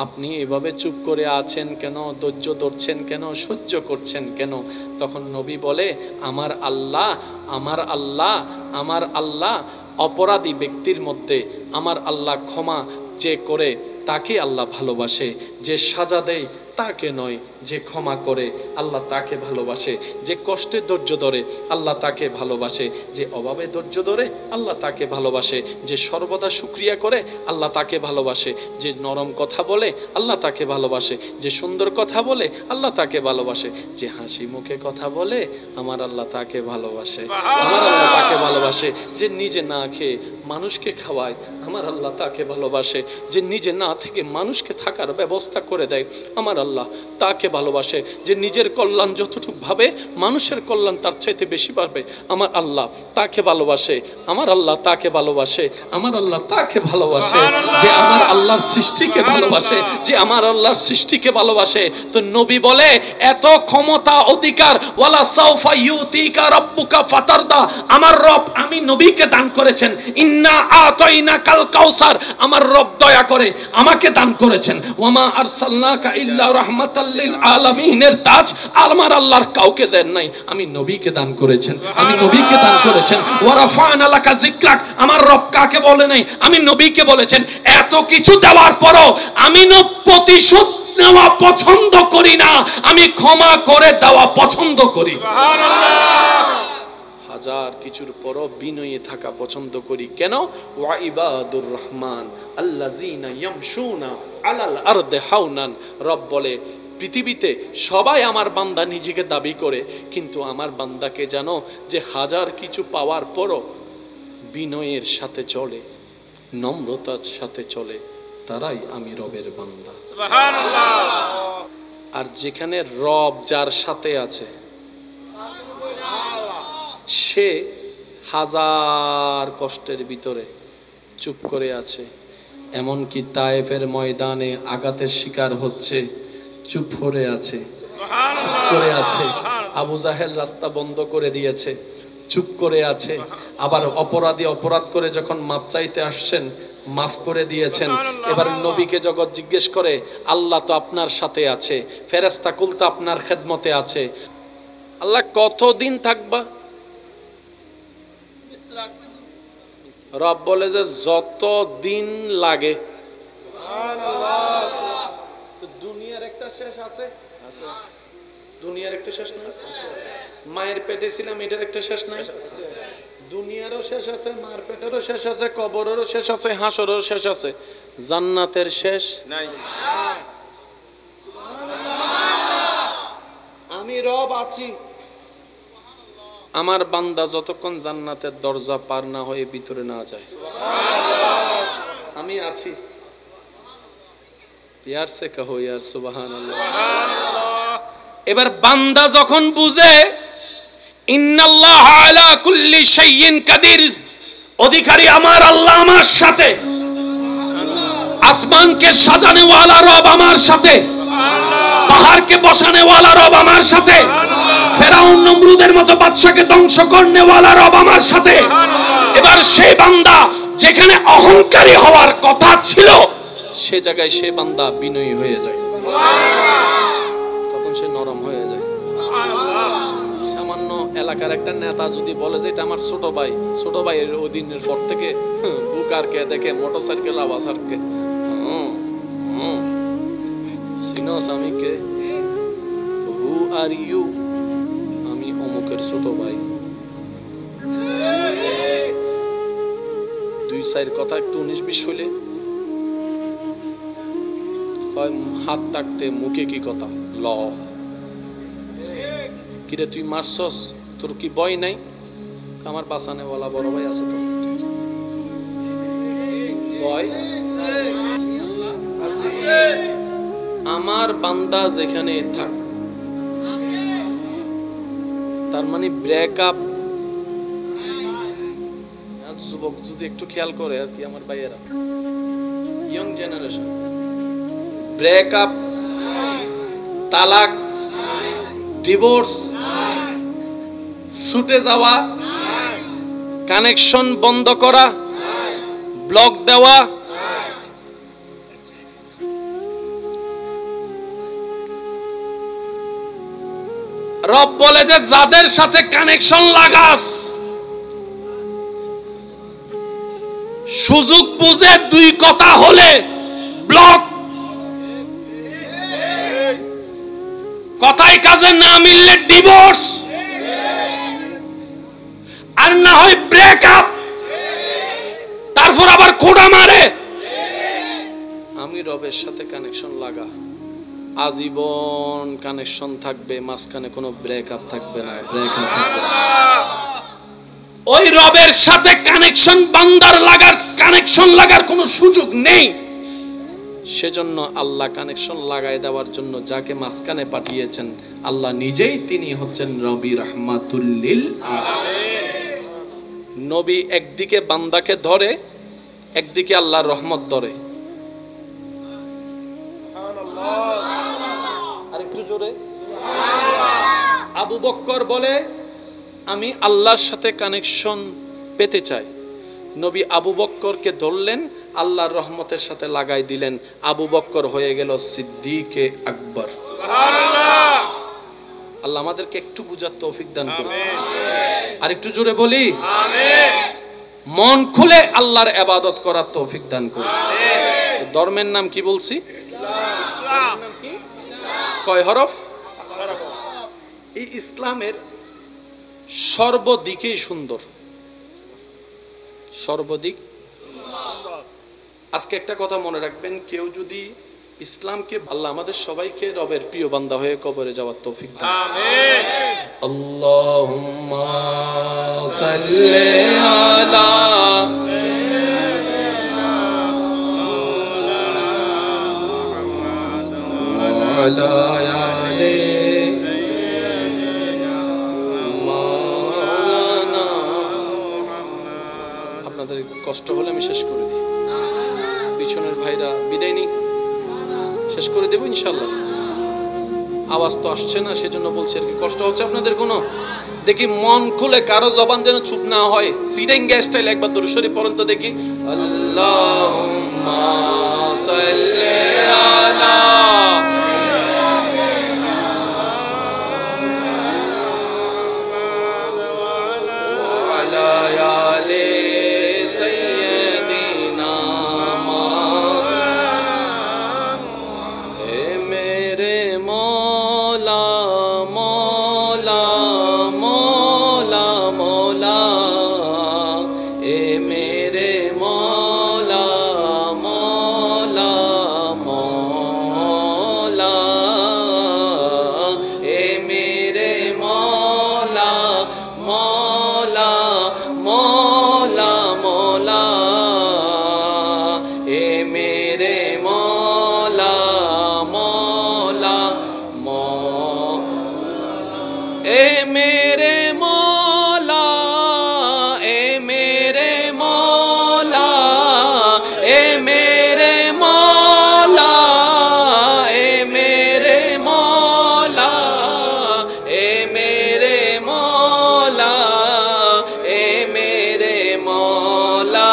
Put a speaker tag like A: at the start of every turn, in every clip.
A: আপনি এভাবে চুপ করে আছেন কেন, ধৈর্য ধরছেন কেন, সহ্য করছেন কেন? তখন নবী বলে, আমার আল্লাহ, আমার আল্লাহ, আমার আল্লাহ অপরাধী ব্যক্তির মধ্যে আমার আল্লাহ ক্ষমা যে করে তাকে আল্লাহ ভালোবাসে, যে সাজা দেয় তাকে নয়, যে ক্ষমা করে আল্লাহ তাকে ভালোবাসে, যে কষ্টে ধৈর্য ধরে আল্লাহ তাকে ভালোবাসে, যে অভাবে ধৈর্য ধরে আল্লাহ তাকে ভালোবাসে, যে সর্বদা শুকরিয়া করে আল্লাহ তাকে ভালোবাসে, যে নরম কথা বলে আল্লাহ তাকে ভালোবাসে, যে সুন্দর কথা বলে আল্লাহ তাকে ভালোবাসে, যে হাসি মুখে কথা বলে আমার আল্লাহ তাকে ভালোবাসে, আমার আল্লাহ তাকে ভালোবাসে, যে নিজে না খেয়ে মানুষকে খাওয়ায় আমার আল্লাহ তাকে ভালোবাসে, যে নিজে না থেকে মানুষকে থাকার ব্যবস্থা করে দেয় আমার আল্লাহ তাকে ভালোবাসে, যে নিজের কল্যাণ যতটুকু ভাবে মানুষের কল্যাণ তার চাইতে বেশি পাবে আমার আল্লাহ তাকে ভালোবাসে, আমার আল্লাহ তাকে ভালোবাসে, আমার আল্লাহ তাকে ভালোবাসে, যে আমার আল্লাহর সৃষ্টিকে ভালোবাসে, যে আমার আল্লাহর সৃষ্টিকে ভালোবাসে। তো নবী বলে, এত ক্ষমতা অধিকার, ওয়ালা সাউফা ইউতিকা রাব্বুকা ফাতারদা, আমার রব আমি নবীকে দান করেছেন, ইন্না আতাইনা কাল কাউসার, আমার রব দয়া করে আমাকে দান করেছেন, ওয়ামা আরসালনাকা ইল্লা রাহমাতাল লিল আলামিনের তাজ আমার আল্লাহর কাউকে দেন নাই, আমি নবীকে দান করেছেন, আমি নবীকে দান করেছেন। ওয়া রাফা'না লাকা যিকরাক, আমার রব কাকে বলে নাই, আমি নবীকে বলেছেন। এত কিছু দেওয়ার পরও আমি প্রতিশোধ নেওয়া পছন্দ করি না, আমি ক্ষমা করে দেওয়া পছন্দ করি। হাজার কিছুর পরও বিনয়ী থাকা পছন্দ করি। কেন? ওয়া ইবাদুর রহমান আল্লাযীনা ইয়ামশুনা আলাল আরদি হাওনান, রব বলে পৃথিবীতে সবাই আমার বান্দা নিজেকে দাবি করে, কিন্তু আমার বান্দাকে জানো যে হাজার কিছু পাওয়ার পরও বিনয়ের সাথে চলে, নম্রতার সাথে চলে, তারাই আমি রবের বান্দা। সুবহানাল্লাহ। আর যেখানে রব যার সাথে আছে সে হাজার কষ্টের ভিতরে চুপ করে আছে, এমনকি তায়েফের ময়দানে আঘাতের শিকার হচ্ছে, চুপ করে আছে, চুপ করে আছে। আবু জাহেল রাস্তা বন্ধ করে দিয়েছে, চুপ করে আছে। আবার অপরাধী অপরাধ করে যখন মাপ চাইতে আসছেন, মাফ করে দিয়েছেন। এবার নবীকে জগৎ জিজ্ঞেস করে, আল্লাহ তো আপনার সাথে আছে, ফেরেশতা কুল তো আপনার খেদমতে আছে, আল্লাহ কতদিন থাকবা? রব বলে যে যত দিন লাগে। দুনিয়ার একটা শেষ আছে, দুনিয়ার একটা শেষ নাই? মায়ের পেটে ছিলাম, এটার একটা শেষ নাই? দুনিয়ারও শেষ আছে, মায়ের পেটেরও শেষ আছে, কবরেরও শেষ আছে, হাসরেরও শেষ আছে, জান্নাতের শেষ নাই। আমি রব আছি, আমার বান্দা যতক্ষণ জান্নাতের দরজা পার না হয়ে ভিতরে না যায় আমি আছি। ইয়ার সে কহো ইয়ার সুবহানাল্লাহ। এবার বান্দা যখন বুঝে ইন্নাল্লাহা আলা কুল্লি শাইইন কাদির, অধিকারী আমার আল্লাহ আমার সাথে, আসমানকে সাজানে ওয়ালা রব আমার সাথে, পাহাড়কে বসানে ওয়ালা রব আমার সাথে, ফেরাউন নমরুদের মতো বাদশাকে ধ্বংস করনে ওয়ালা রব আমার সাথে। এবার সেই বান্দা যেখানে অহংকারী হওয়ার কথা ছিল সে জায়গায় সে বান্দা বিনয়ী হয়ে যায়, তখন সে নরম হয়ে যায়। সামান্য এলাকার একটা নেতা যদি বলে যে এটা আমার ছোট ভাই, ছোট ভাইয়ের ওই দিনের পর থেকে বুক আর কে দেখে মোটরসাইকেল আওয়াজ আর কে সিনোস আমি কে, হু আর ইউ, আমি অমুকের ছোট ভাই। দুই সাইড কথা একটু 19-20 হইলে হাত থাকতে মুখে কি কথা ল, কিরে তুই মারছস, তোর কি ভয় নাই? আমার বাসানে বলা বড় ভাই আছে তো, ভয় আমার বান্দা যেখানে থাক, তার মানে ব্রেকআপ। যুবক যদি একটু খেয়াল করে আর কি, আমার ভাইয়েরা, ইয়ং জেনারেশন, ব্রেকআপ, তালাক, ডিভোর্স, ছুটে যাওয়া, কানেকশন বন্ধ করা, ব্লক দেওয়া, রব বলে যে যাদের সাথে কানেকশন লাগাস, সুযোগ বুঝে দুই কথা হলে ব্লক, কথায় কাজে না মিললে ডিভোর্স, আর না হয় ব্রেকআপ, তারপর আবার খোঁড়া মারে। আমি রবের সাথে কানেকশন লাগা, আজীবন কানেকশন থাকবে, মাঝখানে কোনো ব্রেকআপ থাকবে না, ব্রেকআপ থাকবে না। ওই রবের সাথে কানেকশন বান্দার লাগার, কানেকশন লাগার কোনো সুযোগ নেই। সেজন্য আল্লাহ কানেকশন লাগাই দেওয়ার জন্য যাকে মাঝখানে পাঠিয়েছেন আল্লাহ নিজেই, তিনি হচ্ছেন নবী রাহমাতুল লিল আলামিন। নবী একদিকে বান্দাকে ধরে, একদিকে আল্লাহর রহমত ধরে। আরেকটু জোরে। আবু বকর বলে আমি আল্লাহর সাথে কানেকশন পেতে চাই। নবী আবু বকরকে ধরলেন, আল্লাহর রহমতের সাথে লাগাই দিলেন, আবু বকর হয়ে গেল সিদ্দিকে আকবর। সুবহানাল্লাহ। আল্লাহ আমাদেরকে একটু বুঝার তৌফিক দান করুন। আর একটু জোরে বলি আমিন। মন খুলে আল্লাহর ইবাদত করার তৌফিক দান করুন। আমিন। ধর্মের নাম কি বলছি? ইসলাম। কয় হরফ? এই ইসলামের সর্বদিকেই সুন্দর, সর্বদিক। আজকে একটা কথা মনে রাখবেন, কেউ যদি ইসলামকে, আল্লাহ আমাদের সবাইকে রবের প্রিয় বান্দা হয়ে কবরে যাওয়ার তৌফিক দান। আমিন। আল্লাহুম্মা সাল্লি আলা সাইয়্যিদিনা আলি মাওলানা। আপনাদের কষ্ট হলে আমি শেষ করে দিই, পিছনের ভাইরা বিদায় নিই, শেষ করে দেবো ইনশাল্লাহ। আওয়াজ তো আসছে না, সেজন্য বলছি আর কি। কষ্ট হচ্ছে আপনাদের কোনো? দেখি মন খুলে, কারো জবান যেন চুপ না হয়। সিরিঙ্গা স্টাইল একবার দরুদ শরীফ পড়েন তো দেখি। আল্লাহুম্মা সাল্লি আলা ওয়ালা আলি সাইয়্যিদিনা হে মেরে মৌলা মৌলা মৌলা মৌলা, এ মেরে মৌলা মৌলা মৌলা, এ মেরে মৌলা মৌলা মৌলা মৌলা, এ মেরে মৌলা মৌলা এ মেরে মৌলা, এ মেরে মৌলা, এ মেরে মৌলা, এ মেরে মৌলা, এ মেরে মৌলা, এ মেরে মৌলা।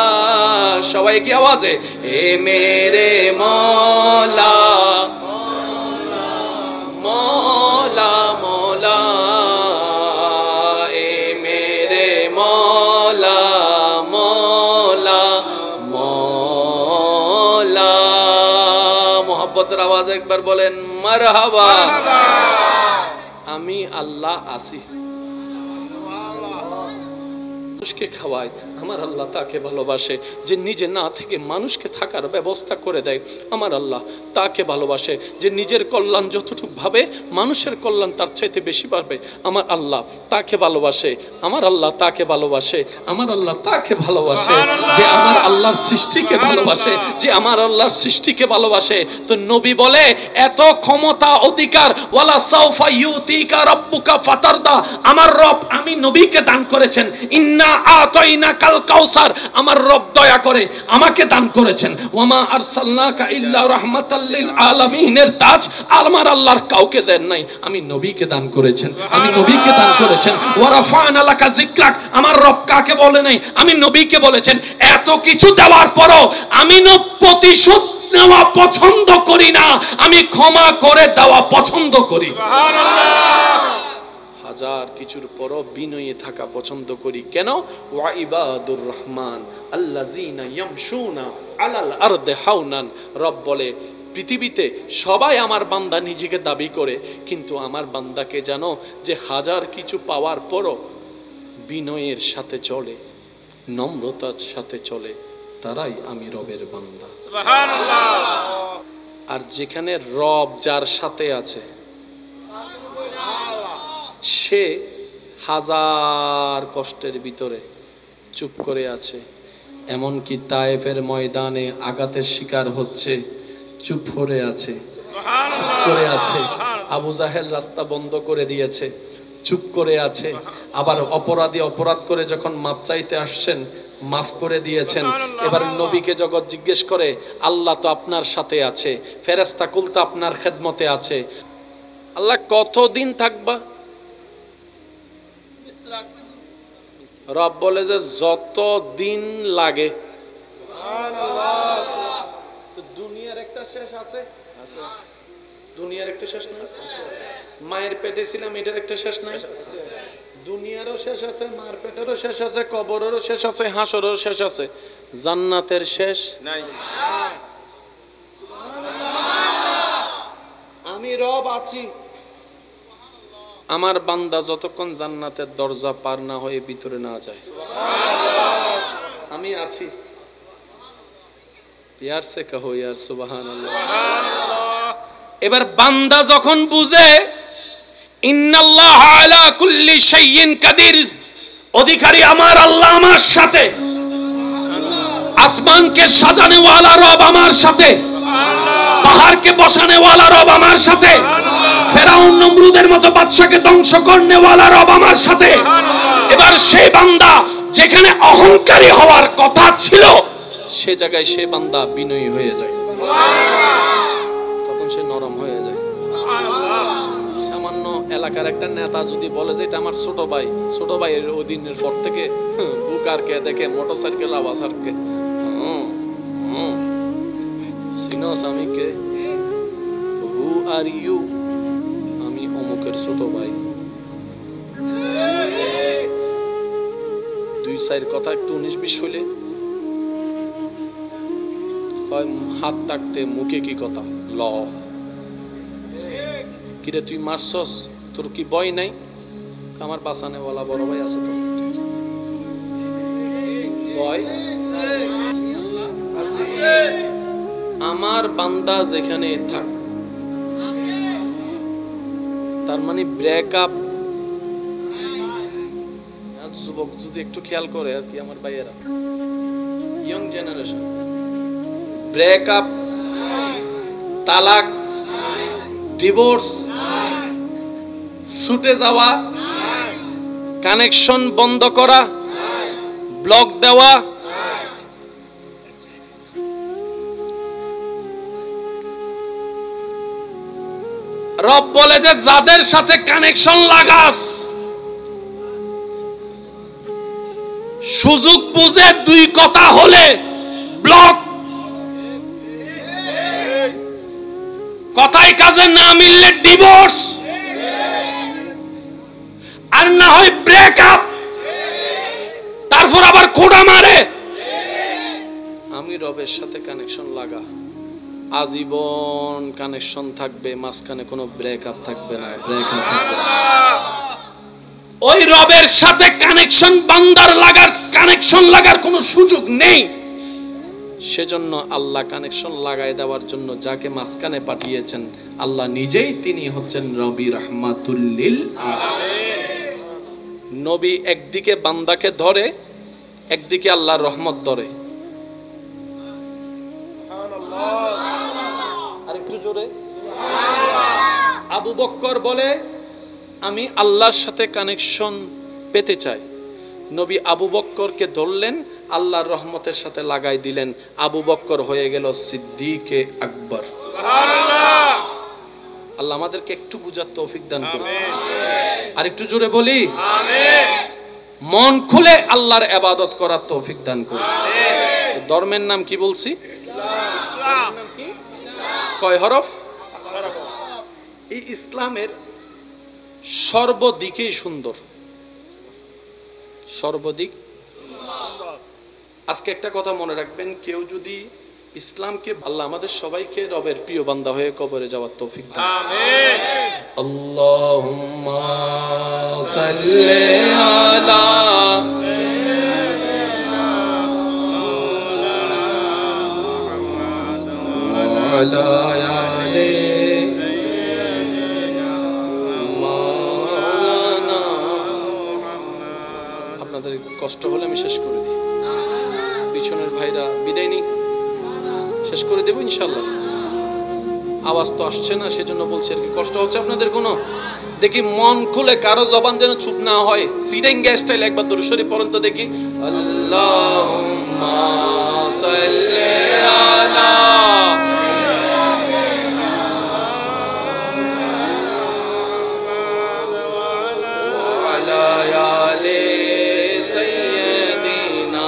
A: সবাই কি আওয়াজে? এ মেরে মৌলা মৌলা মৌলা, এ মেরে মৌলা মৌলা মৌলা। মোহাব্বতের আওয়াজ একবার বলেন মারহাবা। আমি আল্লাহ আসি, মানুষকে খাওয়ায়, আমার আল্লাহ তাকে ভালোবাসে। যে নিজে না থেকে মানুষকে থাকার ব্যবস্থা করে দেয়, আমার আল্লাহ তাকে ভালোবাসে। যে নিজের কল্যাণ যতটুকু ভাবে, মানুষের কল্যাণ তার চাইতে বেশি পাবে, আমার আল্লাহ তাকে ভালোবাসে। আমার আল্লাহ তাকে ভালোবাসে, আমার আল্লাহ তাকে ভালোবাসে। যে আমার আল্লাহর সৃষ্টিকে ভালোবাসে, যে আমার আল্লাহর সৃষ্টিকে ভালোবাসে। তো নবী বলে এত ক্ষমতা অধিকার, ওয়ালা সাউফা ইউতিকা রাব্বুকা ফাতারদা, আমার রব আমি নবীকে দান করেছেন। ইন্না আতাইনা কাল কাউসার, আমার রব দয়া করে আমাকে দান করেছেন। ওয়ামা আরসালনাকা ইল্লা রাহমাতাল লিল আলামিনের তাজ আমার আল্লাহর কাউকে দেন নাই, আমি নবীকে দান করেছেন, আমি নবীকে দান করেছেন। ওয়া রাফা'না লাকা যিকরাক, আমার রব কাকে বলে নাই, আমি নবীকে বলেছেন। এত কিছু দেওয়ার পরও আমি প্রতিশোধ নেওয়া পছন্দ করি না, আমি ক্ষমা করে দেওয়া পছন্দ করি। সুবহানাল্লাহ। হাজার কিছুর পরও বিনয়ী থাকা পছন্দ করি। কেন? ওয়া ইবাদুর রহমান আল্লাযীনা ইয়ামশুনা আলাল আরদি হাওনান। রব বলে পৃথিবীতে সবাই আমার বান্দা নিজেকে দাবি করে, কিন্তু আমার বান্দাকে জানো যে হাজার কিছু পাওয়ার পরও বিনয়ের সাথে চলে, নম্রতার সাথে চলে, তারাই আমি রবের বান্দা। সুবহানাল্লাহ। আর যেখানে রব যার সাথে আছে সে হাজার কষ্টের ভিতরে চুপ করে আছে। এমনকি তায়েফের ময়দানে আঘাতের শিকার হচ্ছে, চুপ করে আছে, চুপ করে আছে। আবু জাহেল রাস্তা বন্ধ করে দিয়েছে, চুপ করে আছে। আবার অপরাধী অপরাধ করে যখন মাপ চাইতে আসছেন, মাফ করে দিয়েছেন। এবার নবীকে জগৎ জিজ্ঞেস করে, আল্লাহ তো আপনার সাথে আছে, ফেরেশতা কুল তো আপনার খেদমতে আছে, আল্লাহ কতদিন থাকবা? রব বলে যে যত দিন লাগে। তো দুনিয়ার একটা শেষ আছে, দুনিয়ার একটা শেষ নাই? মায়ের পেটে ছিলাম, এটার একটা শেষ নাই? দুনিয়ারও শেষ আছে, মার পেটেরও শেষ আছে, কবরেরও শেষ আছে, হাসরেরও শেষ আছে, জান্নাতের শেষ নাই। আমি রব আছি, আমার বান্দা যতক্ষণ জান্নাতের দরজা পার না হয়ে ভিতরে না যায়, আমি আছি। ইয়ার সে কহো ইয়ার সুবহানাল্লাহ। এবার বান্দা যখন বুঝে ইন্নাল্লাহ আলা কুল্লি শাইইন কাদির, অধিকারী আমার আল্লাহ আমার সাথে, আসমানকে সাজানে ওয়ালা রব আমার সাথে, পাহাড়কে বসানে ওয়ালা রব আমার সাথে, ফেরাউন নমরুদের মতো বাদশাকে ধ্বংস করনে ওয়ালা রব আমার সাথে। এবার সেই বান্দা যেখানে অহংকারী হওয়ার কথা ছিল সে জায়গায় সে বান্দা বিনয়ী হয়ে যায়, তখন সে নরম হয়ে যায়। সামান্য এলাকার একটা নেতা যদি বলে যে এটা আমার ছোট ভাই, ছোট ভাইয়ের ওই দিনের পর থেকে বুকারকে দেখে মোটরসাইকেল আওয়াজ আরকে সিনোস আমি কে, হু আর ইউ, আমি অমুকের ছোট ভাই। দুই সাইড কথা একটু 19-20 হইলে কয় হাত থাকতে মুখে কি কথা ল, কিরে তুই মারছস, তোর কি ভয় নাই? আমার বাঁচানে ওয়ালা বড় ভাই আছে, তো ভয় আমার বান্দা যেখানে থাক, তার মানে ব্রেকআপ। যুবক যদি একটু খেয়াল করে আর কি, আমার ভাইয়েরা, ইয়ং জেনারেশন, ব্রেকআপ, তালাক, ডিভোর্স, ছুটে যাওয়া, কানেকশন বন্ধ করা, ব্লক দেওয়া, রব বলে যে যাদের সাথে কানেকশন লাগাস, সুযোগ বুঝে দুই কথা হলে ব্লক, কথায় কাজে না মিললে ডিভোর্স, আর না হয় ব্রেকআপ, তারপর আবার খোঁড়া মারে। আমি রবের সাথে কানেকশন লাগা, আজীবন কানেকশন থাকবে, মাঝখানে কোনো ব্রেকআপ থাকবে না, ব্রেকআপ থাকবে না। ওই রবের সাথে কানেকশন বান্দার কানেকশন লাগার কোনো সুযোগ নেই। সেজন্য আল্লাহ কানেকশন লাগাই দেওয়ার জন্য যাকে মাঝখানে পাঠিয়েছেন আল্লাহ নিজেই, তিনি হচ্ছেন নবী রাহমাতুল লিল আলামিন। নবী একদিকে বান্দাকে ধরে, একদিকে আল্লাহর রহমত ধরে। আরেকটু জোরে। আবু বকর বলে আমি আল্লাহর সাথে কানেকশন পেতে চাই। নবী আবু বকরকে ধরলেন, আল্লাহর রহমতের সাথে লাগাই দিলেন, আবু বকর হয়ে গেল সিদ্দিকে আকবর। সুবহানাল্লাহ। আল্লাহ আমাদেরকে একটু বুঝার তৌফিক দান করুন। আর একটু জোরে বলি আমিন। মন খুলে আল্লাহর ইবাদত করার তৌফিক দান করুন। আমিন। ধর্মের নাম কি বলছি? ইসলাম। নাম কি? কয় হরফ? এই ইসলামের সর্বদিকেই সুন্দর, সর্বদিক। আজকে একটা কথা মনে রাখবেন, কেউ যদি ইসলামকে, আল্লাহ আমাদের সবাইকে রবের প্রিয় বান্দা হয়ে কবরে যাওয়ার তৌফিক দান। আমিন। আল্লাহুম্মা সাল্লি আলা সাইয়্যিদিনা মাওলানা ওয়া আলা আলি সাইয়্যিদিনা মাওলানা। আপনাদের কষ্ট হলে আমি শেষ করে দিই, পিছনের ভাইরা বিদায় নিক, শেষ করে দেবো ইনশাল্লাহ। আওয়াজ তো আসছে না, সেজন্য বলছি আর কি। কষ্ট হচ্ছে আপনাদের কোনো? দেখি মন খুলে, কারো জবান যেন চুপ না হয়। সিরিঙ্গা স্টাইল একবার দরুদ শরীফ পড়েন তো দেখি। আল্লাহুম্মা সাল্লি আলা ওয়া আলা আলি সাইয়্যিদিনা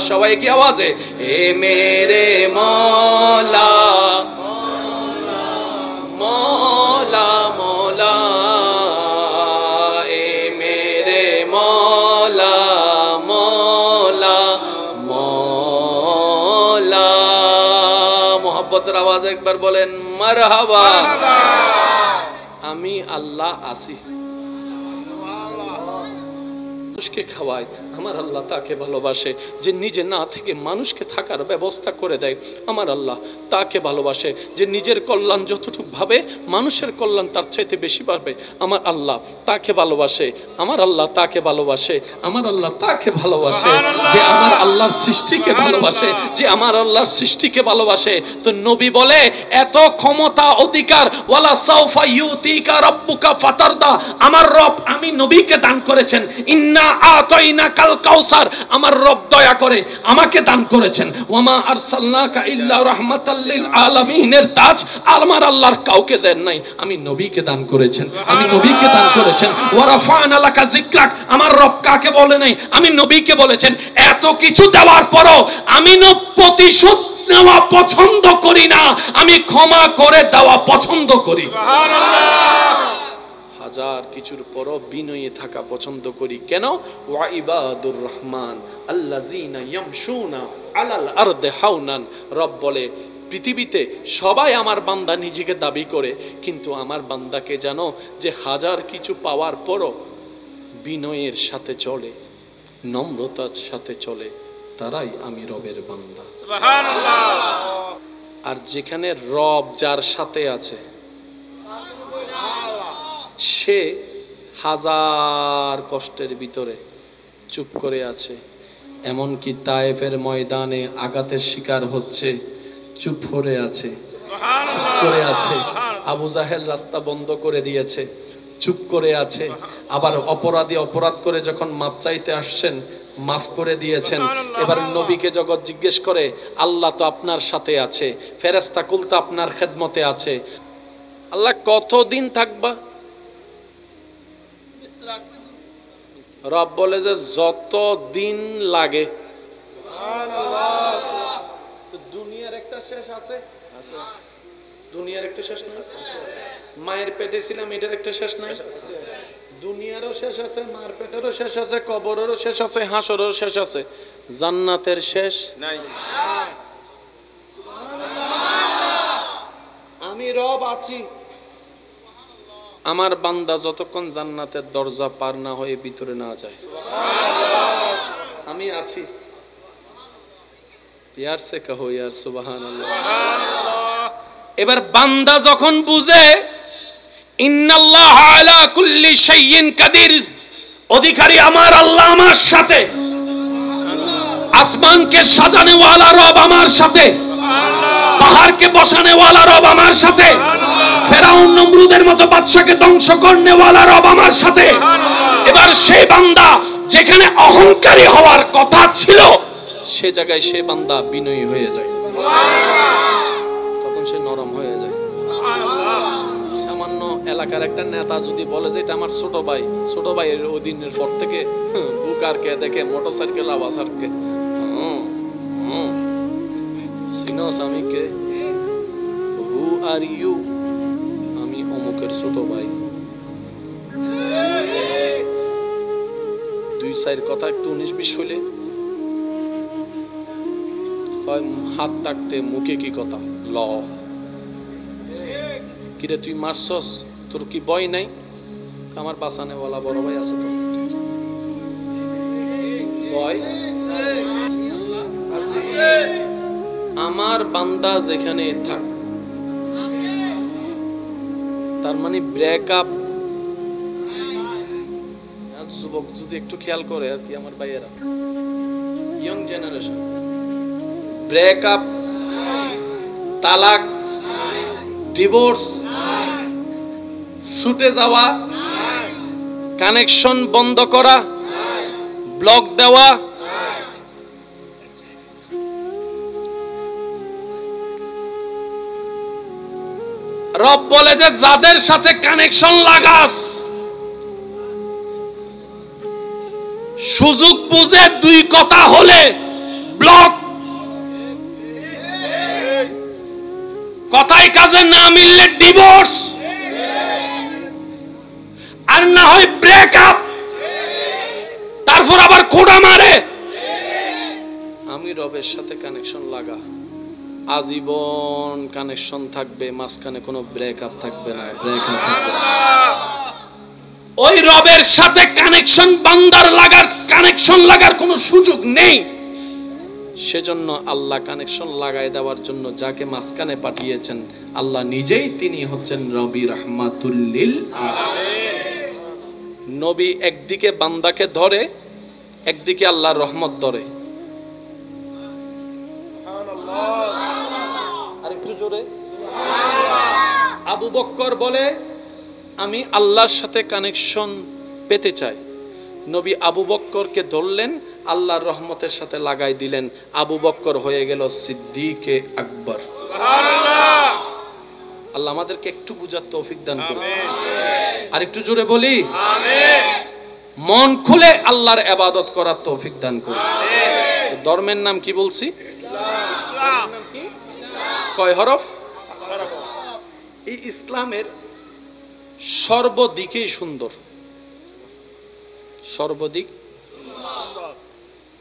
A: সবাই কি আওয়াজে? এ মেরে মৌলা মৌলা মৌলা, এ মেরে মৌলা মৌলা মৌলা। মোহাব্বতের আওয়াজ একবার বলেন মারহাবা। আমি আল্লাহ আসি, মানুষকে খাওয়ায়, আমার আল্লাহ তাকে ভালোবাসে। যে নিজে না থেকে মানুষকে থাকার ব্যবস্থা করে দেয়, আমার আল্লাহ তাকে ভালোবাসে। যে নিজের কল্যাণ যতটুকু ভাবে, মানুষের কল্যাণ তার চাইতে বেশি পাবে, আমার আল্লাহ তাকে ভালোবাসে। আমার আল্লাহ তাকে ভালোবাসে, আমার আল্লাহ তাকে ভালোবাসে। যে আমার আল্লাহর সৃষ্টিকে ভালোবাসে, যে আমার আল্লাহর সৃষ্টিকে ভালোবাসে। তো নবী বলে, এত ক্ষমতা অধিকার, ওয়ালা সাউফা ইউতিকা রাব্বুকা ফাতারদা, আমার রব আমি নবীকে দান করেছেন। ইন্না আতাইনা কাল কাউসার, আমার রব দয়া করে আমাকে দান করেছেন। ওয়ামা আরসালনাকা ইল্লা রাহমাতাল লিল আলামিনের তাজ আমার আল্লাহর কাউকে দেন নাই, আমি নবীকে দান করেছেন, আমি নবীকে দান করেছেন। ওয়া রাফা'না লাকা যিকরাক, আমার রব কাকে বলে নাই, আমি নবীকে বলেছেন। এত কিছু দেওয়ার পরও আমি প্রতিশোধ নেওয়া পছন্দ করি না, আমি ক্ষমা করে দেওয়া পছন্দ করি। সুবহানাল্লাহ। হাজার কিছুর পরও বিনয়ী থাকা পছন্দ করি। কেন? ওয়া ইবাদুর রহমান আল্লাযিনা ইয়ামশুনা আলাল আরদি হাওনান। রব বলে, পৃথিবীতে সবাই আমার বান্দা নিজেকে দাবি করে, কিন্তু আমার বান্দাকে জানো যে হাজার কিছু পাওয়ার পরও বিনয়ের সাথে চলে, নম্রতার সাথে চলে, তারাই আমি রবের বান্দা। সুবহানাল্লাহ। আর যেখানে রব যার সাথে আছে, সে হাজার কষ্টের ভিতরে চুপ করে আছে। এমনকি তায়েফের ময়দানে আঘাতের শিকার হচ্ছে, চুপ করে আছে, চুপ করে আছে। আবু জাহেল রাস্তা বন্ধ করে দিয়েছে, চুপ করে আছে। আবার অপরাধী অপরাধ করে যখন মাপ চাইতে আসছেন, মাফ করে দিয়েছেন। এবার নবীকে জগৎ জিজ্ঞেস করে, আল্লাহ তো আপনার সাথে আছে, ফেরেশতা কুল তো আপনার খেদমতে আছে, আল্লাহ কতদিন থাকবা? রব বলে যে যত দিন লাগে। তো দুনিয়ার একটা শেষ আছে, দুনিয়ার একটা শেষ নাই? মায়ের পেটে ছিলাম, এটার একটা শেষ নাই? দুনিয়ারও শেষ আছে, মায়ের পেটেরও শেষ আছে, কবরেরও শেষ আছে, হাসরেরও শেষ আছে, জান্নাতের শেষ নাই। আমি রব আছি, আমার বান্দা যতক্ষণ জান্নাতের দরজা পার না হয়ে ভিতরে না যায়, আমি আছি। ইয়ার সে কহো ইয়ার সুবহানাল্লাহ। এবার বান্দা যখন বুঝে ইন্নাল্লাহ আলা কুল্লি শাইইন কাদির, অধিকারী আমার আল্লাহ আমার সাথে, আসমানকে সাজানে ওয়ালা রব আমার সাথে, পাহাড়কে বসানে ওয়ালা রব আমার সাথে, ফেরাউন নমরুদের মতো বাদশাকে ধ্বংস করনে ওয়ালা রব আমার সাথে। এবার সেই বান্দা যেখানে অহংকারী হওয়ার কথা ছিল সে জায়গায় সে বান্দা বিনয়ী হয়ে যায়, তখন সে নরম হয়ে যায়। সামান্য এলাকার একটা নেতা যদি বলে যে এটা আমার ছোট ভাই, ছোট ভাইয়ের ওই দিনের পর থেকে বুকারকে দেখে মোটরসাইকেল আওয়াজ আর কে সিনোস আমি কে, হু আর ইউ, আমি অমুকের ছোট ভাই। দুই সাইড কথা একটু 19-20 হইলে হাত থাকতে মুখে কি কথা ল, কিরে তুই মারছস, তোর কি ভয় নাই? আমার বাঁচানে বলা বড় ভাই আছে তো, ভয় আমার বান্দা যেখানে থাক, তার মানে ব্রেকআপ। যুবক যদি একটু খেয়াল করে আর কি, আমার ভাইয়েরা, ইয়ং জেনারেশন, ব্রেকআপ, তালাক, ডিভোর্স, ছুটে যাওয়া, কানেকশন বন্ধ করা, ব্লক দেওয়া, রব বলে যে যাদের সাথে কানেকশন লাগাস, সুযোগ বুঝে দুই কথা হলে ব্লক, কথায় কাজে না মিললে ডিভোর্স, আর না হয় ব্রেকআপ, তারপর আবার খোঁড়া মারে। আমি রবের সাথে কানেকশন লাগা, আজীবন কানেকশন থাকবে, মাঝখানে কোনো ব্রেকআপ থাকবে না, ব্রেকআপ থাকবে না। ওই রবের সাথে কানেকশন বান্দার কানেকশন লাগার কোনো সুযোগ নেই। সেজন্য আল্লাহ কানেকশন লাগাই দেওয়ার জন্য যাকে মাঝখানে পাঠিয়েছেন আল্লাহ নিজেই, তিনি হচ্ছেন নবী রাহমাতুল লিল আলামিন। নবী একদিকে বান্দাকে ধরে, একদিকে আল্লাহর রহমত ধরে। আরেকটু জোরে। আবু বকর বলে আমি আল্লাহর সাথে কানেকশন পেতে চাই। নবী আবু বকরকে ধরলেন, আল্লাহর রহমতের সাথে লাগাই দিলেন, আবু বকর হয়ে গেল সিদ্দিকে আকবর। সুবহানাল্লাহ। আল্লাহ আমাদেরকে একটু বুঝার তৌফিক দান করুন। আর একটু জোরে বলি আমিন। মন খুলে আল্লাহর ইবাদত করার তৌফিক দান করুন। আমিন। ধর্মের নাম কি বলছি? ইসলাম। কয় হরফ? এই ইসলামের সর্বদিকেই সুন্দর, সর্বদিক।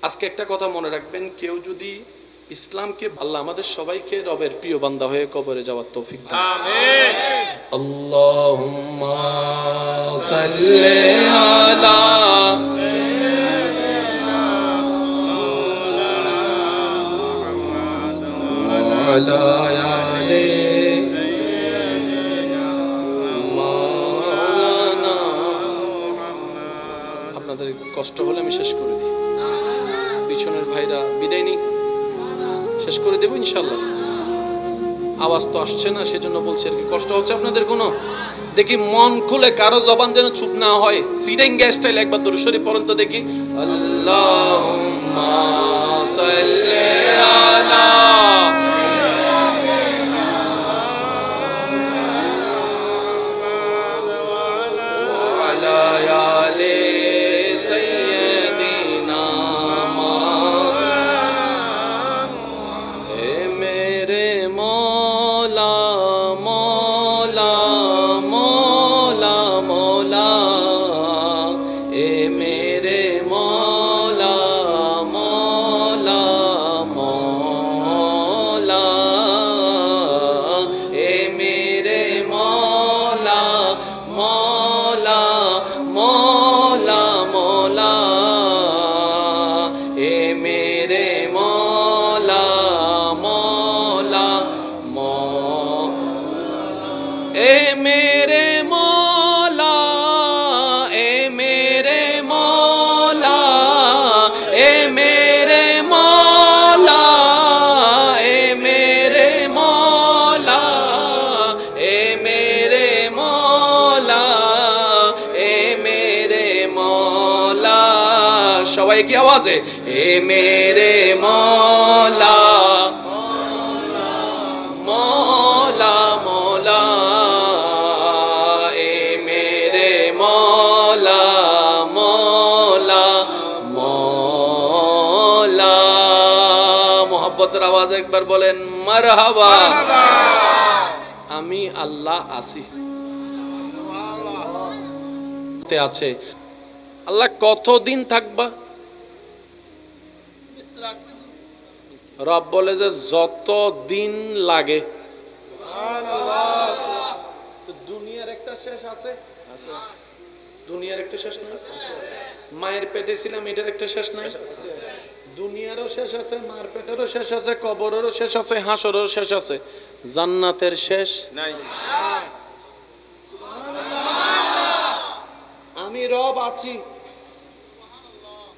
A: আজকে একটা কথা মনে রাখবেন, কেউ যদি ইসলামকে, আল্লাহ আমাদের সবাইকে রবের প্রিয় বান্দা হয়ে কবরে যাওয়ার তৌফিক দান। আমিন। আল্লাহুম্মা সাল্লি আলা সাইয়্যিদিনা মাওলানা। আপনাদের কষ্ট হলে আমি শেষ করে দিই, পিছনের ভাইরা বিদায় নিক, শেষ করে দেবো ইনশাল্লাহ। আওয়াজ তো আসছে না, সেজন্য বলছি আর কি। কষ্ট হচ্ছে আপনাদের কোনো? দেখি মন খুলে, কারো জবান যেন চুপ না হয়। সিটিং স্টাইল একবার দরুদ শরীফ পড়েন তো দেখি। আল্লাহুম্মা সাল্লি আলা मेरे मौला, ए मेरे मौला, ए मेरे मौला, ए मेरे मौला, ए मेरे मौला, ए मेरे मौला। সবাই কি আওয়াজে এ মেরে মৌলা, মৌলা মৌলা, এ মেরে মৌলা, মৌলা মৌলা। মোহাব্বতের আওয়াজ একবার বলেন মারহাবা। আমি আল্লাহ আসি আছে। আল্লাহ কতদিন থাকবা? রব বলে যে যত দিন লাগে। দুনিয়ার একটা শেষ আছে, দুনিয়ার একটা শেষ নাই? মায়ের পেটে ছিলাম, এটার একটা শেষ নাই? দুনিয়ারও শেষ আছে, মায়ের পেটেরও শেষ আছে, কবরেরও শেষ আছে, হাসরেরও শেষ আছে, জান্নাতের শেষ নাই। আমি রব আছি।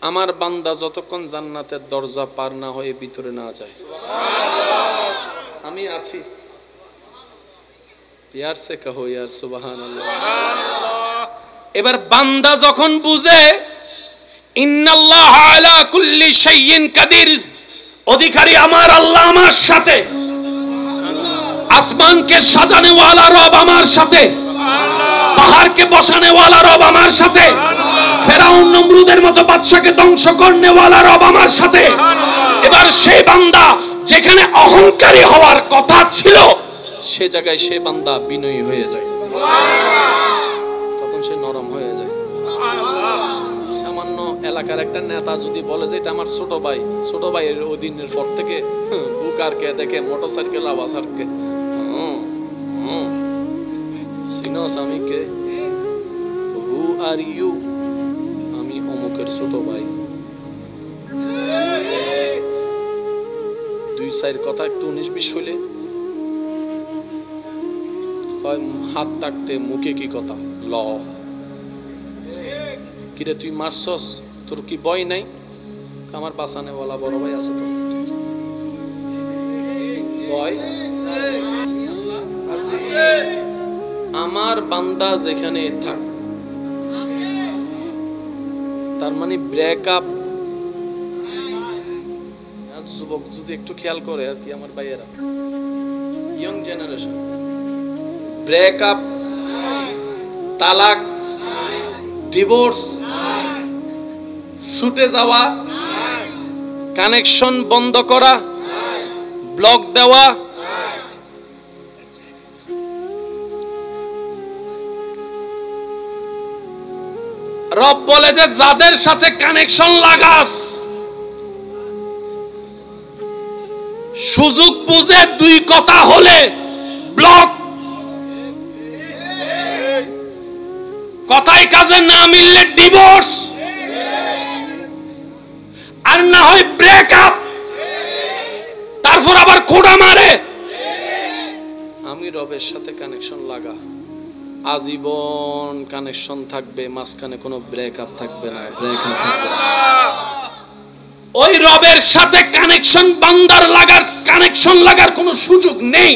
A: আমার বান্দা যতক্ষণ জান্নাতের দরজা পার না হয়ে ভিতরে না যায়, আমি আছি। ইয়ার সে কহো ইয়ার সুবহানাল্লাহ। এবার বান্দা যখন বুঝে ইন্নাল্লাহ আলা কুল্লি শাইইন কাদির, অধিকারী আমার আল্লাহ আমার সাথে, আসমানকে সাজানে ওয়ালা রব আমার সাথে, পাহাড়কে বসানে ওয়ালা রব আমার সাথে, ফেরাউন নমরুদের মতো বাদশাকে ধ্বংস করনে ওয়ালা রব আমার সাথে। এবার সেই বান্দা যেখানে অহংকারী হওয়ার কথা ছিল, সে জায়গায় সে বান্দা বিনয়ী হয়ে যায়, তখন সে নরম হয়ে যায়। সামান্য এলাকার একটা নেতা যদি বলে যে এটা আমার ছোট ভাই, ছোট ভাইয়ের ওই দিনের পর থেকে বুকারকে দেখে মোটরসাইকেল আওয়াজ আরকে সিনোস আমি কে, হু আর ইউ, আমি অমুকের ছোট ভাই। দুই সাইড কথা একটু 19-20 হইলে হাত থাকতে মুখে কি কথা ল, কিরে তুই মারছস, তোর কি ভয় নাই? আমার বাসানে বলা বড় ভাই আছে তো, ভয় আমার বান্দা যেখানে থাক, তার মানে ব্রেকআপ। যুবক যদি একটু খেয়াল করে আর কি, আমার ভাইয়েরা, ইয়ং জেনারেশন, ব্রেকআপ, তালাক, ডিভোর্স, ছুটে যাওয়া, কানেকশন বন্ধ করা, ব্লক দেওয়া, রব বলে যে যাদের সাথে কানেকশন লাগাস, সুযোগ বুঝে দুই কথা হলে ব্লক, কথায় কাজে না মিললে ডিভোর্স, আর না হয় ব্রেকআপ, তারপর আবার খোঁড়া মারে। আমি রবের সাথে কানেকশন লাগা, আজীবন কানেকশন থাকবে, মাঝখানে কোনো ব্রেকআপ থাকবে না, ব্রেকআপ থাকবে না। ওই রবের সাথে কানেকশন বান্দার লাগার, কানেকশন লাগার কোনো সুযোগ নেই।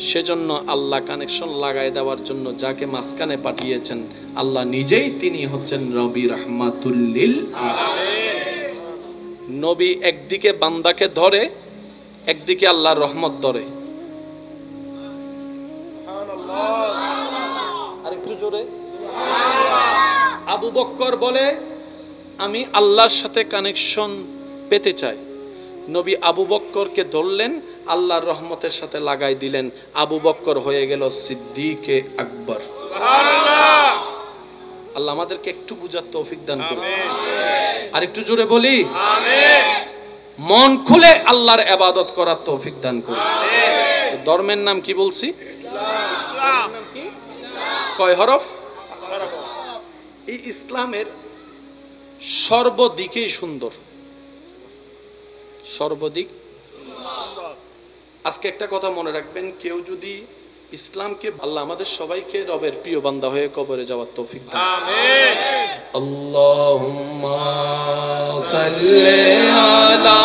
A: সেজন্য আল্লাহ কানেকশন লাগাই দেওয়ার জন্য যাকে মাঝখানে পাঠিয়েছেন, আল্লাহ নিজেই তিনি হচ্ছেন রবি রাহমাতুল লিল আলামিন। নবী একদিকে বান্দাকে ধরে, একদিকে আল্লাহর রহমত ধরে। আরেকটু জোরে। আবু বকর বলে আমি আল্লাহর সাথে কানেকশন পেতে চাই। নবী আবু বকরকে ধরলেন, আল্লাহর রহমতের সাথে লাগাই দিলেন, আবু বকর হয়ে গেল সিদ্দিকে আকবর। সুবহানাল্লাহ। আল্লাহ আমাদেরকে একটু বুঝার তৌফিক দান করুন। আর একটু জোরে বলি আমিন। মন খুলে আল্লাহর ইবাদত করার তৌফিক দান করুন। আমিন। ধর্মের নাম কি বলছি? ইসলাম। কয় হরফ? এই ইসলামের সর্বদিকেই সুন্দর, সর্বদিক। আজকে একটা কথা মনে রাখবেন, কেউ যদি ইসলামকে আল্লাহ আমাদের সবাইকে রবের প্রিয় বান্দা হয়ে কবরে যাওয়ার তৌফিক দান। আমিন। আল্লাহুম্মা সাল্লি আলা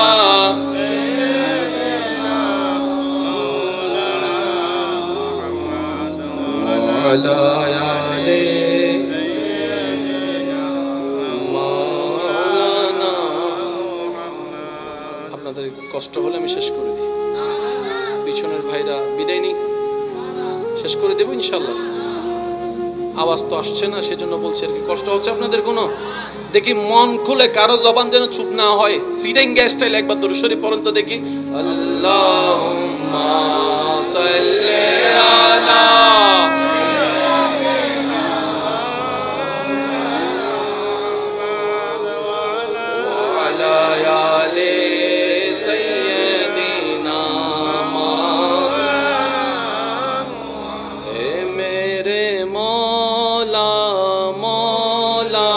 A: আলা আলি মাওলানা। আপনাদের কষ্ট হলে আমি শেষ করে দিই, পিছনের ভাইরা বিদায় নিই, শেষ করে দেবো ইনশাল্লাহ। আওয়াজ তো আসছে না, সেজন্য বলছি আর কি। কষ্ট হচ্ছে আপনাদের কোনো? দেখি মন খুলে, কারো জবান যেন চুপ না হয়। সিরিঙ্গা স্টাইল একবার দরুদ শরীফ পড়েন তো দেখি। আল্লাহুম্মা সাল্লি আলা ওয়ালা আলি সাইয়্যিদিনা হে মেরে মৌলা মৌলা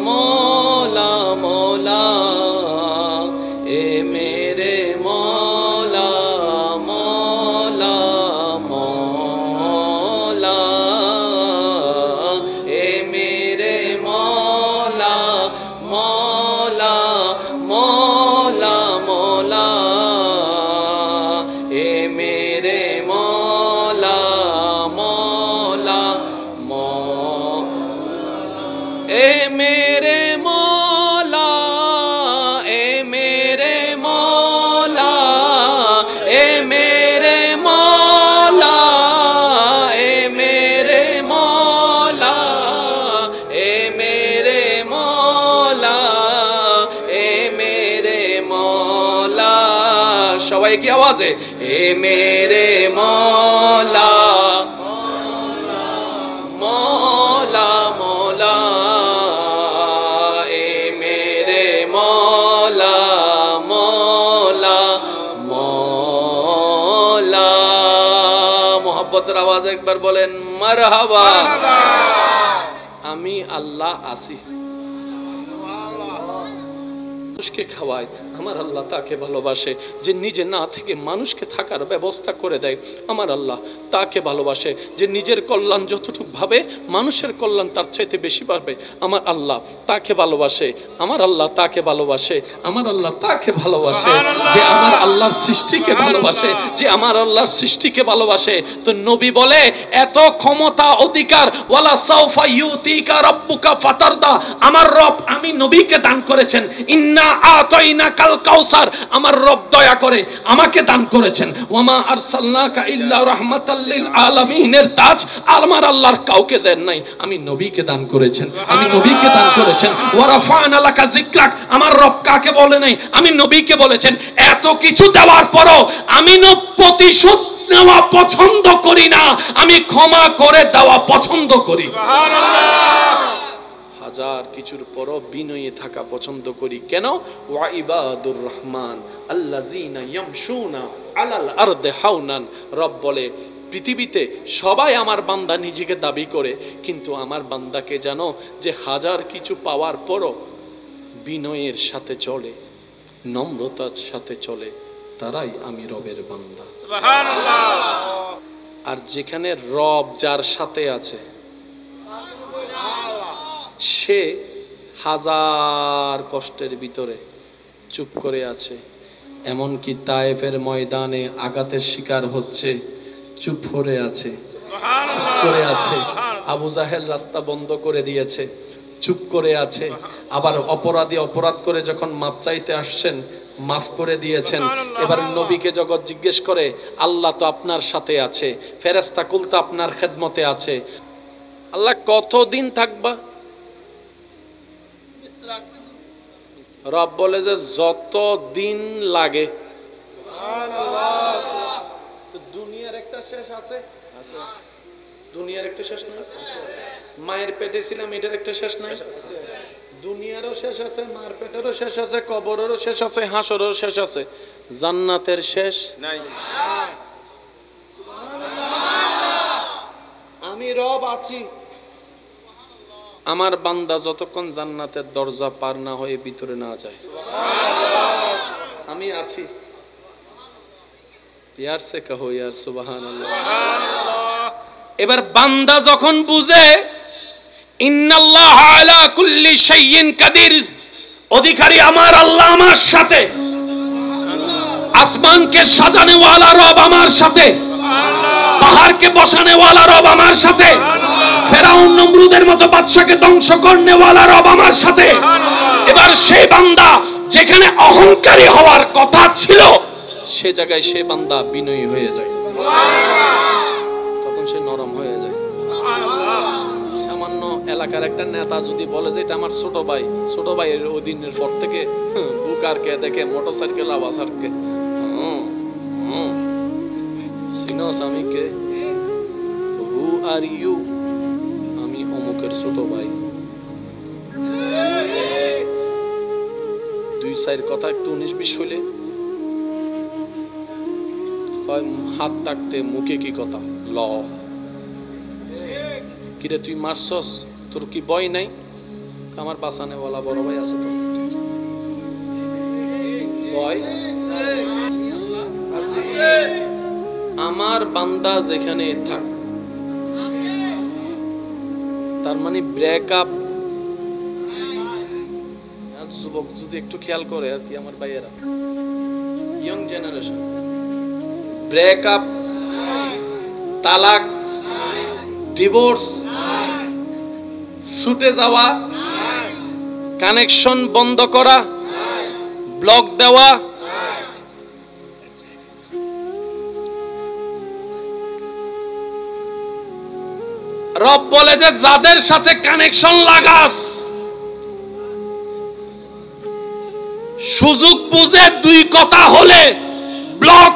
A: মৌলা মৌলা এ মেরে মৌলা মৌলা মৌলা এ মেরে মৌলা মৌলা মৌলা মৌলা এ মেরে মৌলা মৌলা এ মেরে মৌলা এ মেরে মৌলা এ মেরে মৌলা এ মেরে মৌলা এ মেরে মৌলা এ মেরে মৌলা। সবাই কি আওয়াজে? এ মেরে মৌলা মৌলা মৌলা এ মেরে মৌলা মৌলা মৌলা। মোহাব্বতের আওয়াজ একবার বলেন মারহাবা। আমি আল্লাহ আসি, মানুষকে খাওয়ায়, আমার আল্লাহ তাকে ভালোবাসে। যে নিজে না থেকে মানুষকে থাকার ব্যবস্থা করে দেয়, আমার আল্লাহ তাকে ভালোবাসে। যে নিজের কল্যাণ যতটুকু ভাবে, মানুষের কল্যাণ তার চাইতে বেশি পাবে, আমার আল্লাহ তাকে ভালোবাসে। আমার আল্লাহ তাকে ভালোবাসে, আমার আল্লাহ তাকে ভালোবাসে। যে আমার আল্লাহর সৃষ্টিকে ভালোবাসে, যে আমার আল্লাহর সৃষ্টিকে ভালোবাসে। তো নবী বলে, এত ক্ষমতা অধিকার, ওয়ালা সাউফা ইউতিকা রাব্বুকা ফাতারদা, আমার রব আমি নবীকে দান করেছেন। ইন্না আতাইনা কাল কাউসার, আমার রব দয়া করে আমাকে দান করেছেন। ওয়ামা আরসালনাকা ইল্লা রাহমাতাল লিল আলামিনের তাজ আমার আল্লাহর কাউকে দেন নাই, আমি নবীকে দান করেছেন, আমি নবীকে দান করেছেন। ওয়া রাফা'না লাকা যিকরাক, আমার রব কাকে বলে নাই, আমি নবীকে বলেছেন। এত কিছু দেওয়ার পরও আমি প্রতিশোধ নেওয়া পছন্দ করি না, আমি ক্ষমা করে দেওয়া পছন্দ করি। সুবহানাল্লাহ। হাজার কিছুর পরও বিনয়ী থাকা পছন্দ করি। কেন? ওয়া ইবাদুর রহমান আল্লাযীনা ইয়ামশুনা আলাল আরদি হাওনান। রব বলে, পৃথিবীতে সবাই আমার বান্দা নিজেকে দাবি করে, কিন্তু আমার বান্দাকে জানো যে হাজার কিছু পাওয়ার পরও বিনয়ের সাথে চলে, নম্রতার সাথে চলে, তারাই আমি রবের বান্দা। সুবহানাল্লাহ। আর যেখানে রব যার সাথে আছে, সে হাজার কষ্টের ভিতরে চুপ করে আছে। এমনকি তায়েফের ময়দানে আঘাতের শিকার হচ্ছে, চুপ করে আছে, চুপ করে আছে। আবু জাহেল রাস্তা বন্ধ করে দিয়েছে, চুপ করে আছে। আবার অপরাধী অপরাধ করে যখন মাপ চাইতে আসছেন, মাফ করে দিয়েছেন। এবার নবীকে জগৎ জিজ্ঞেস করে, আল্লাহ তো আপনার সাথে আছে, ফেরেশতা কুল তো আপনার খেদমতে আছে, আল্লাহ কতদিন থাকবা? রব বলে যে যত দিন লাগে। দুনিয়ার একটা শেষ আছে, দুনিয়ার একটা শেষ নাই? মায়ের পেটে ছিলাম, এটার একটা শেষ নাই? দুনিয়ারও শেষ আছে, মায়ের পেটেরও শেষ আছে, কবরেরও শেষ আছে, হাসরেরও শেষ আছে, জান্নাতের শেষ নাই। আমি রব আছি, আমার বান্দা যতক্ষণ জান্নাতের দরজা পার না হয়ে ভিতরে না যায়, আমি আছি। यार से कहो यार सुभान अल्लाह। এবার বান্দা যখন বুঝে ইন্নাল্লাহা আলা কুল্লি শাইইন কাদির, অধিকারী আমার আল্লাহ আমার সাথে, আসমানকে সাজানে ওয়ালা রব আমার সাথে, পাহাড়কে বসানে ওয়ালা রব আমার সাথে, ফেরাউন নমরুদের মতো বাদশাকে ধ্বংস করনে ওয়ালা রব আমার সাথে। এবার সেই বান্দা যেখানে অহংকারী হওয়ার কথা ছিল সে জায়গায় সে বান্দা বিনয়ী হয়ে যায়, তখন সে নরম হয়ে যায়। সামান্য এলাকার একটা নেতা যদি বলে যে এটা আমার ছোট ভাই, ছোট ভাইয়ের ওই দিনের পর থেকে বুক আর কে দেখে মোটরসাইকেল আওয়াজ আর কে সিনোস আমি কে, হু আর ইউ, আমি অমুকের ছোট ভাই। দুই সাইড কথা একটু 19-20 হইলে হাত থাকতে মুখে কি কথা ল, কিরে তুই মারছস, তোর কি ভয় নাই? আমার বাঁচানে বলা বড় ভাই আছে তো, ভয় আমার বান্দা যেখানে থাক, তার মানে ব্রেকআপ। যুবক যদি একটু খেয়াল করে আর কি, আমার ভাইয়েরা, ইয়ং জেনারেশন, ব্রেকআপ, তালাক, ডিভোর্স, ছুটে যাওয়া, কানেকশন বন্ধ করা, ব্লক দেওয়া, রব বলে যে যাদের সাথে কানেকশন লাগাস, সুযোগ বুঝে দুই কথা হলে ব্লক,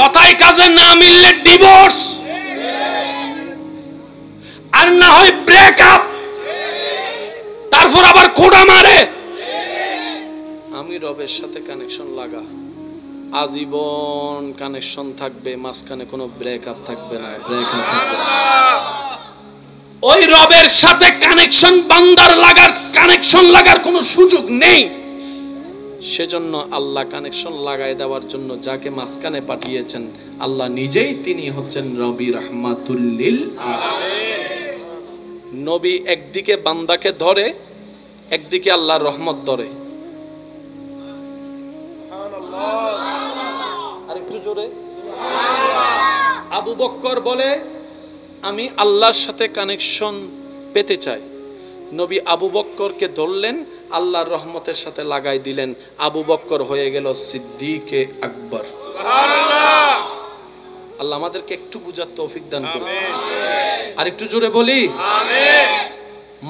A: কথায় কাজে না মিললে ডিভোর্স, আর না হয় ব্রেকআপ, তারপর আবার খোঁড়া মারে। আমি রবের সাথে কানেকশন লাগা, আজীবন কানেকশন থাকবে, মাঝখানে কোনো ব্রেকআপ থাকবে না, ব্রেকআপ থাকবে না। ওই রবের সাথে কানেকশন বান্দার লাগার, কানেকশন লাগার কোনো সুযোগ নেই। সেজন্য আল্লাহ কানেকশন লাগাই দেওয়ার জন্য যাকে মাঝখানে পাঠিয়েছেন আল্লাহ নিজেই, তিনি হচ্ছেন নবী রাহমাতুল লিল আলামিন। নবী একদিকে বান্দাকে ধরে, একদিকে আল্লাহর রহমত ধরে। আর একটু জোরে আবু বকর বলে আমি আল্লাহর সাথে কানেকশন পেতে চাই। নবী আবু বকরকে ধরলেন, আল্লাহর রহমতের সাথে লাগাই দিলেন, আবু বকর হয়ে গেল সিদ্দিকে আকবর। সুবহানাল্লাহ। আল্লাহ আমাদেরকে একটু বুঝার তৌফিক দান করুন। আর একটু জোরে বলি আমিন।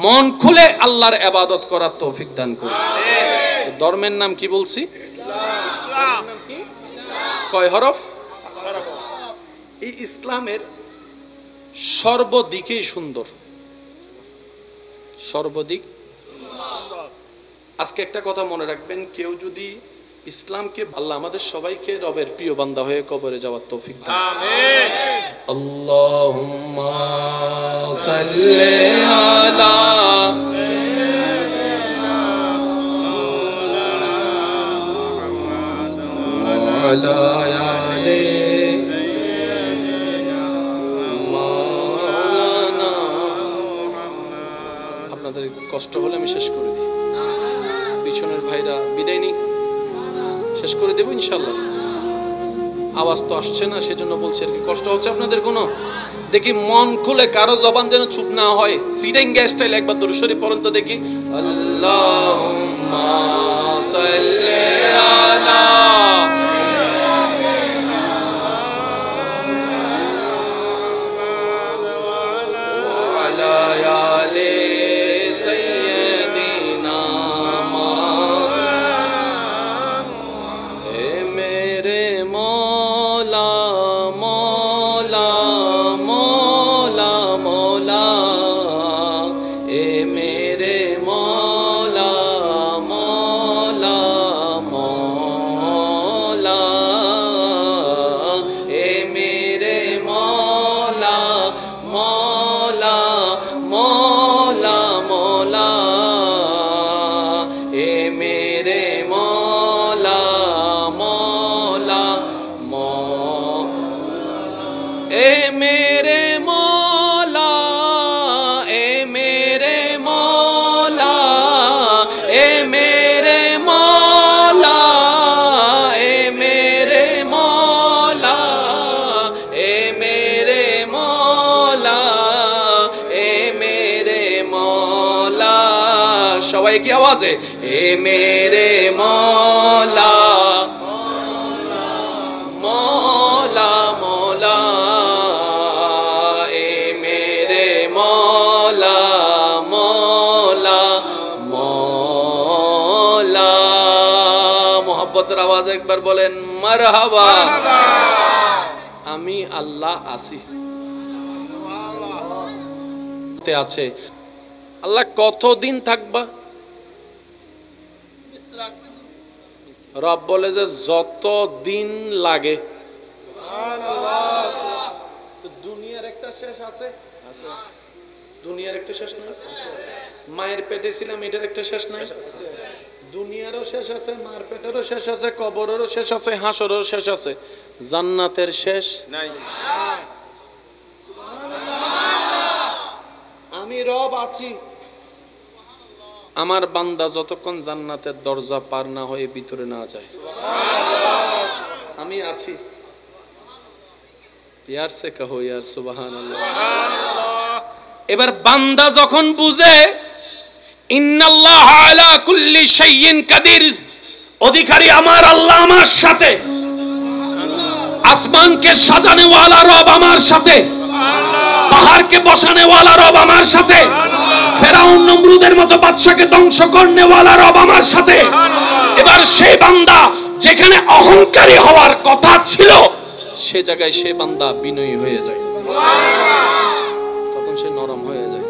A: মন খুলে আল্লাহর ইবাদত করার তৌফিক দান করুন। আমিন। ধর্মের নাম কি বলছি? ইসলাম। কয় হরফ? এই ইসলামের সর্বদিকেই সুন্দর, সর্বদিক। আজকে একটা কথা মনে রাখবেন, কেউ যদি ইসলামকে, আল্লাহ আমাদের সবাইকে রবের প্রিয় বান্দা হয়ে কবরে যাওয়ার তৌফিক দান। আমিন। আল্লাহুম্মা সাল্লি আলা সাইয়্যিদিনা আলি মাওলানা। আপনাদের কষ্ট হলে আমি শেষ করে দিই, পিছনের ভাইরা বিদায় নি, শেষ করে দেবো ইনশাল্লাহ। আওয়াজ তো আসছে না, সেজন্য বলছি আর কি। কষ্ট হচ্ছে আপনাদের কোনো? দেখি মন খুলে, কারো জবান যেন চুপ না হয়। সিটিং স্টাইল একবার দরুদ শরীফ পড়েন তো দেখি। আল্লাহুম্মা সাল্লি আলা ওয়ালা আলি সাইয়্যিদিনা হে মেরে মৌলা মৌলা মৌলা মৌলা, এ মেরে মৌলা মৌলা মৌলা। এ মেরে মৌলা, এ মেরে মৌলা, এ মেরে মৌলা, এ মেরে মৌলা, এ মেরে মৌলা, এ মেরে মৌলা। সবাই কি আওয়াজে? এ মেরে মৌলা, মৌলা মৌলা, এ মেরে মৌলা, মৌলা মৌলা। মোহাব্বতের আওয়াজ একবার বলেন মারহাবা। আমি আল্লাহ আসি আছে। আল্লাহ কতদিন থাকবা? রব বলে যে যত দিন লাগে। দুনিয়ার একটা শেষ আছে, দুনিয়ার একটা শেষ নাই। মায়ের পেটে ছিলাম, এটার একটা শেষ নাই। দুনিয়ারও শেষ আছে, মায়ের পেটেরও শেষ আছে, কবরেরও শেষ আছে, হাসরেরও শেষ আছে। জান্নাতের শেষ নাই। আমি রব আছি। আমার বান্দা যতক্ষণ জান্নাতের দরজা পার না হয়ে ভিতরে না যায়, আমি আছি। ইয়ার সে কহো ইয়ার সুবহানাল্লাহ। এবার বান্দা যখন বুঝে ইন্নাল্লাহ আলা কুল্লি শাইইন কাদির, অধিকারী আমার আল্লাহ আমার সাথে, আসমানকে সাজানে ওয়ালা রব আমার সাথে, পাহাড়কে বসানে ওয়ালা রব আমার সাথে, ফেরাউন নমরুদের মতো বাদশাকে ধ্বংস করনে ওয়ালা রব আমার সাথে। এবার সেই বান্দা যেখানে অহংকারী হওয়ার কথা ছিল, সে জায়গায় সে বান্দা বিনয়ী হয়ে যায়, তখন সে নরম হয়ে যায়।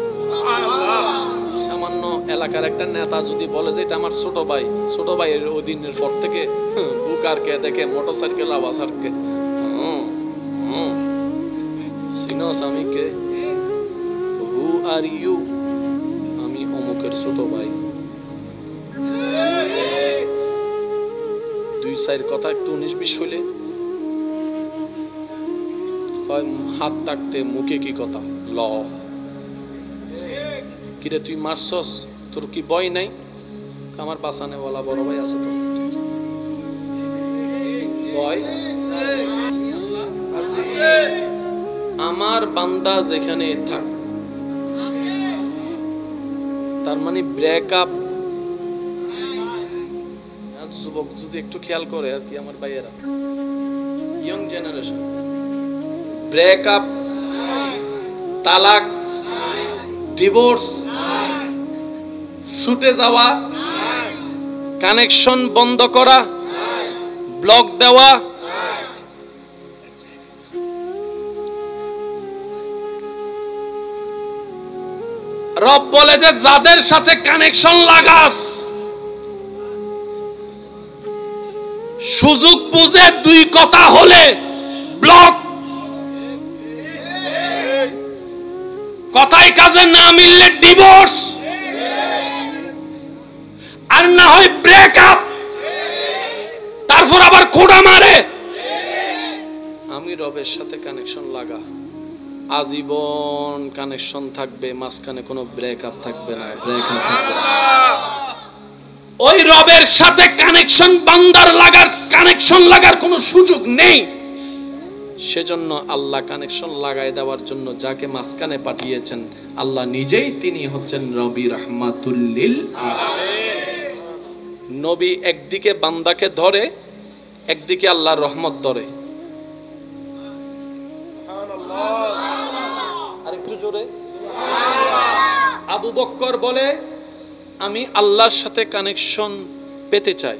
A: সামান্য এলাকার একটা নেতা যদি বলে যে এটা আমার ছোট ভাই, ছোট ভাইয়ের ওই দিনের পর থেকে বুকারকে দেখে মোটরসাইকেল আওয়াজ আর কে সিনোস আমি কে, হু আর ইউ, আমি অমুকের ছোট ভাই। দুই সাইড কথা একটু 19-20 হইলে হাত থাকতে মুখে কি কথা ল। কিরে তুই মারছস, তোর কি ভয় নাই? আমার বাঁচানে বলা বড় ভাই আছে তো, ভয় আমার বান্দা যেখানে থাক। তার মানে ব্রেকআপ। যুবক যদি একটু খেয়াল করে আর কি, আমার ভাইয়েরা, ইয়ং জেনারেশন, ব্রেকআপ, তালাক, ডিভোর্স, ছুটে যাওয়া, কানেকশন বন্ধ করা, ব্লক দেওয়া, রব বলে যে যাদের সাথে কানেকশন লাগাস, সুযোগ বুঝে দুই কথা হলে ব্লক, কথায় কাজে না মিললে ডিভোর্স, আর না হয় ব্রেকআপ, তারপর আবার খোঁড়া মারে। আমি রবের সাথে কানেকশন লাগা, আজীবন কানেকশন থাকবে, মাঝখানে কোনো ব্রেকআপ থাকবে না, ব্রেকআপ থাকবে না। ওই রবের সাথে কানেকশন বান্দার কানেকশন লাগার কোনো সুযোগ নেই। সেজন্য আল্লাহ কানেকশন লাগাই দেওয়ার জন্য যাকে মাঝখানে পাঠিয়েছেন, আল্লাহ নিজেই তিনি হচ্ছেন নবী রাহমাতুল লিল আলামিন। নবী একদিকে বান্দাকে ধরে, একদিকে আল্লাহর রহমত ধরে। আরেকটু জোরে। আবু বকর বলে আমি আল্লাহর সাথে কানেকশন পেতে চাই।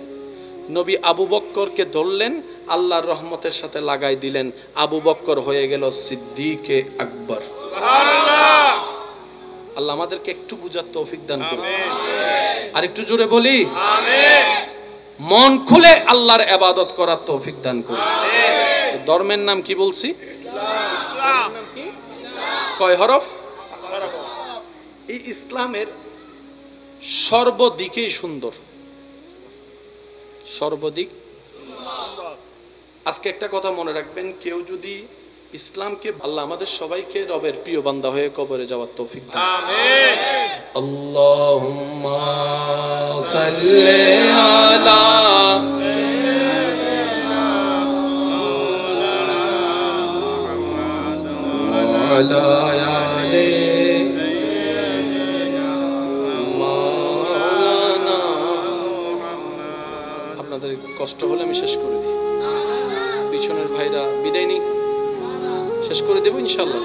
A: নবী আবু বকরকে ধরলেন, আল্লাহর রহমতের সাথে লাগাই দিলেন। আবু বকর হয়ে গেল সিদ্দিকে আকবর। সুবহানাল্লাহ। আল্লাহ আমাদেরকে একটু বুঝার তৌফিক দান করুন। আর একটু জোরে বলি আমিন। মন খুলে আল্লাহর ইবাদত করার তৌফিক দান করুন। আমিন। ধর্মের নাম কি বলছি? ইসলাম। কয় হরফ? এই ইসলামের সর্বদিকেই সুন্দর, সর্বদিক। আজকে একটা কথা মনে রাখবেন, কেউ যদি ইসলামকে আল্লাহ আমাদের সবাইকে রবের প্রিয় বান্দা হয়ে কবরে যাওয়ার তৌফিক দান। আমিন। আল্লাহুম্মা সাল্লি আলা আলা আলি মাওলানা। আপনাদের কষ্ট হলে আমি শেষ করে দিই, পিছনের ভাইরা বিদায় নিই, শেষ করে দেবো ইনশাল্লাহ।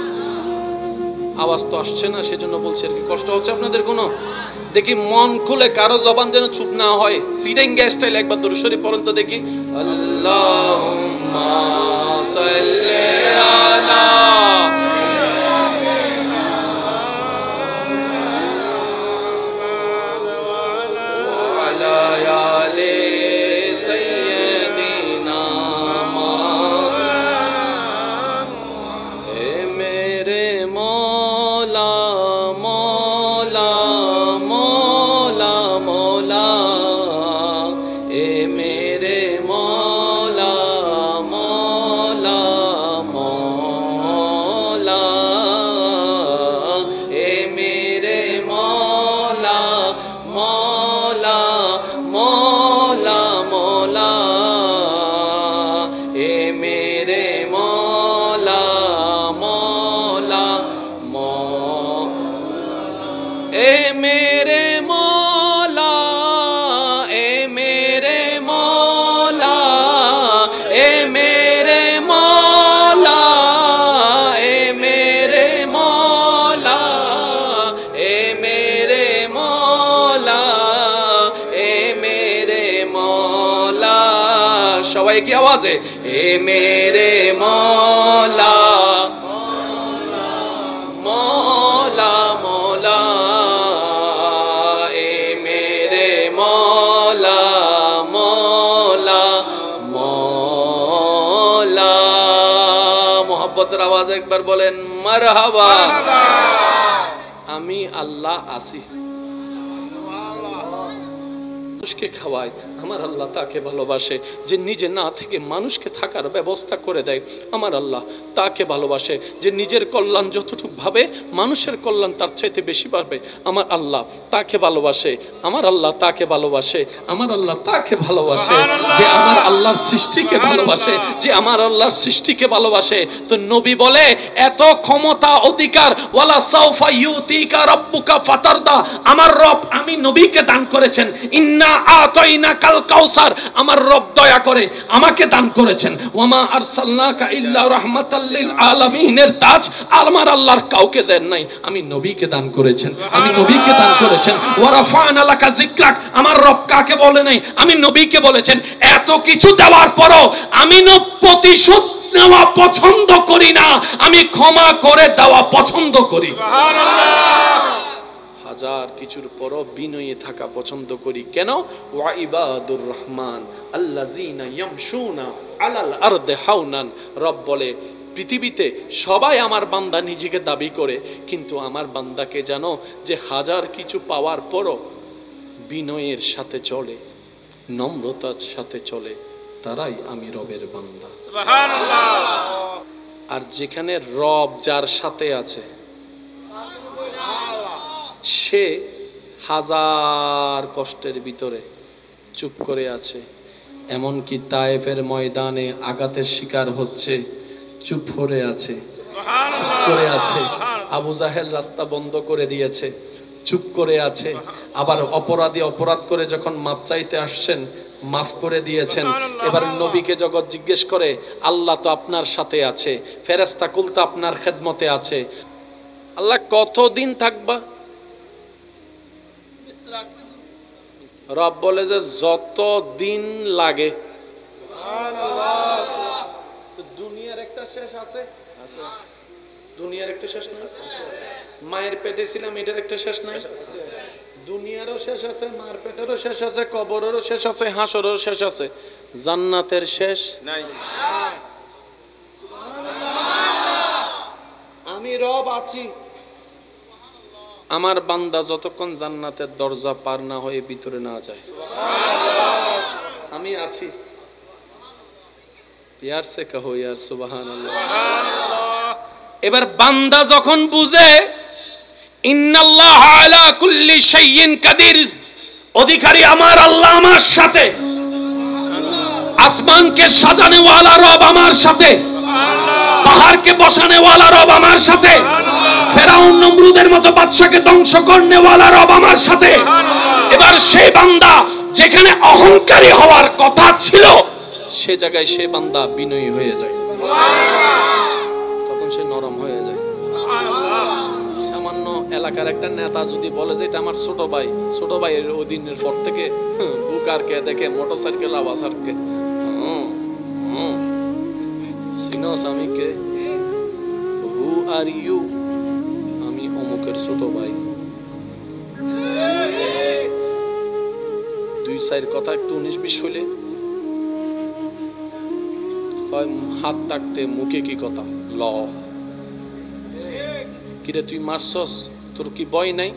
A: আওয়াজ তো আসছে না, সেজন্য বলছি আর কি। কষ্ট হচ্ছে আপনাদের কোনো? দেখি মন খুলে, কারো জবান যেন চুপ না হয়। সিডিং গ্যাস স্টাইল একবার দরুদ শরীফ পড়েন তো দেখি। আল্লাহুম্মা সাল্লি আলা কি আওয়াজে, এ মেরে মৌলা মৌলা মৌলা, এ মেরে মৌলা মৌলা মৌলা। মোহাব্বতের আওয়াজ একবার বলেন মারহাবা। আমি আল্লাহ আসি, মানুষকে খাওয়ায়, আমার আল্লাহ তাকে ভালোবাসে। যে নিজে না থেকে মানুষকে থাকার ব্যবস্থা করে দেয়, আমার আল্লাহ তাকে ভালোবাসে। যে নিজের কল্যাণ যতটুকু ভাবে মানুষের কল্যাণ তার চাইতে বেশি পাবে, আমার আল্লাহ তাকে ভালোবাসে। আমার আল্লাহ তাকে ভালোবাসে, আমার আল্লাহ তাকে ভালোবাসে। যে আমার আল্লাহর সৃষ্টিকে ভালোবাসে, যে আমার আল্লাহর সৃষ্টিকে ভালোবাসে। তো নবী বলে এত ক্ষমতা অধিকার, ওয়ালা সাউফা ইউতিকা রাব্বুকা ফাতারদা, আমার রব আমি নবীকে দান করেছেন। ইন্না আতাইনা কাল কাউসার, আমার রব দয়া করে আমাকে দান করেছেন। ওয়ামা আরসালনাকা ইল্লা রাহমাতাল লিল আলামিনের তাজ আমার আল্লাহর কাউকে দেন নাই, আমি নবীকে দান করেছেন, আমি নবীকে দান করেছেন। ওয়া রাফা'না লাকা যিকরাক, আমার রব কাকে বলে নাই, আমি নবীকে বলেছেন। এত কিছু দেওয়ার পরও আমি প্রতিশোধ নেওয়া পছন্দ করি না, আমি ক্ষমা করে দেওয়া পছন্দ করি। সুবহানাল্লাহ। হাজার কিছুর পরও বিনয়ী থাকা পছন্দ করি। কেন? ওয়া ইবাদুর রহমান আল্লাযিনা ইয়ামশুনা আলাল আরদি হাওনান। রব বলে পৃথিবীতে সবাই আমার বান্দা নিজেকে দাবি করে, কিন্তু আমার বান্দাকে জানো যে হাজার কিছু পাওয়ার পরও বিনয়ের সাথে চলে, নম্রতার সাথে চলে, তারাই আমি রবের বান্দা। সুবহানাল্লাহ। আর যেখানে রব যার সাথে আছে, সে হাজার কষ্টের ভিতরে চুপ করে আছে। এমনকি তায়েফের ময়দানে আঘাতের শিকার হচ্ছে, চুপ করে আছে, চুপ করে আছে। আবু জাহেল রাস্তা বন্ধ করে দিয়েছে, চুপ করে আছে। আবার অপরাধী অপরাধ করে যখন মাপ চাইতে আসছেন, মাফ করে দিয়েছেন। এবার নবীকে জগৎ জিজ্ঞেস করে, আল্লাহ তো আপনার সাথে আছে, ফেরেশতা কুল তো আপনার খেদমতে আছে, আল্লাহ কতদিন থাকবা? রব বলে যে যত দিন লাগে। দুনিয়ার একটা শেষ আছে, দুনিয়ার একটা শেষ নাই। মায়ের পেটে ছিলাম, এটার একটা শেষ নাই। দুনিয়ারও শেষ আছে, মায়ের পেটেরও শেষ আছে, কবরেরও শেষ আছে, হাসরেরও শেষ আছে, জান্নাতের শেষ নাই। আমি রব আছি, আমার বান্দা যতক্ষণ জান্নাতের দরজা পার না হয়ে ভিতরে না যায়, আমি আছি। यार से कहो यार सुभान अल्लाह। এবার বান্দা যখন বুঝে ইন্নাল্লাহ আলা কুল্লি শাইইন কাদির, অধিকারী আমার আল্লাহ আমার সাথে, আসমানকে সাজানে ওয়ালা রব আমার সাথে, পাহাড়কে বসানে ওয়ালা রব আমার সাথে, ফেরাউন নমরুদের মতো বাদশাকে ধ্বংস করনে ওয়ালা রব আমার সাথে। এবার সেই বান্দা যেখানে অহংকারী হওয়ার কথা ছিল সে জায়গায় সে বান্দা বিনয়ী হয়ে যায়, তখন সে নরম হয়ে যায়। সামান্য এলাকার একটা নেতা যদি বলে যে এটা আমার ছোট ভাই, ছোট ভাইয়ের ওই দিনের পর থেকে বুকারকে দেখে মোটরসাইকেল আওয়াজ আরকে সিনোস আমি কে, হু আর ইউ, আমি অমুকের ছোট ভাই। দুই সাইড কথা একটু 19-20 হইলে হাত থাকতে মুখে কি কথা ল, কিরে তুই মারছস, তোর কি ভয় নাই?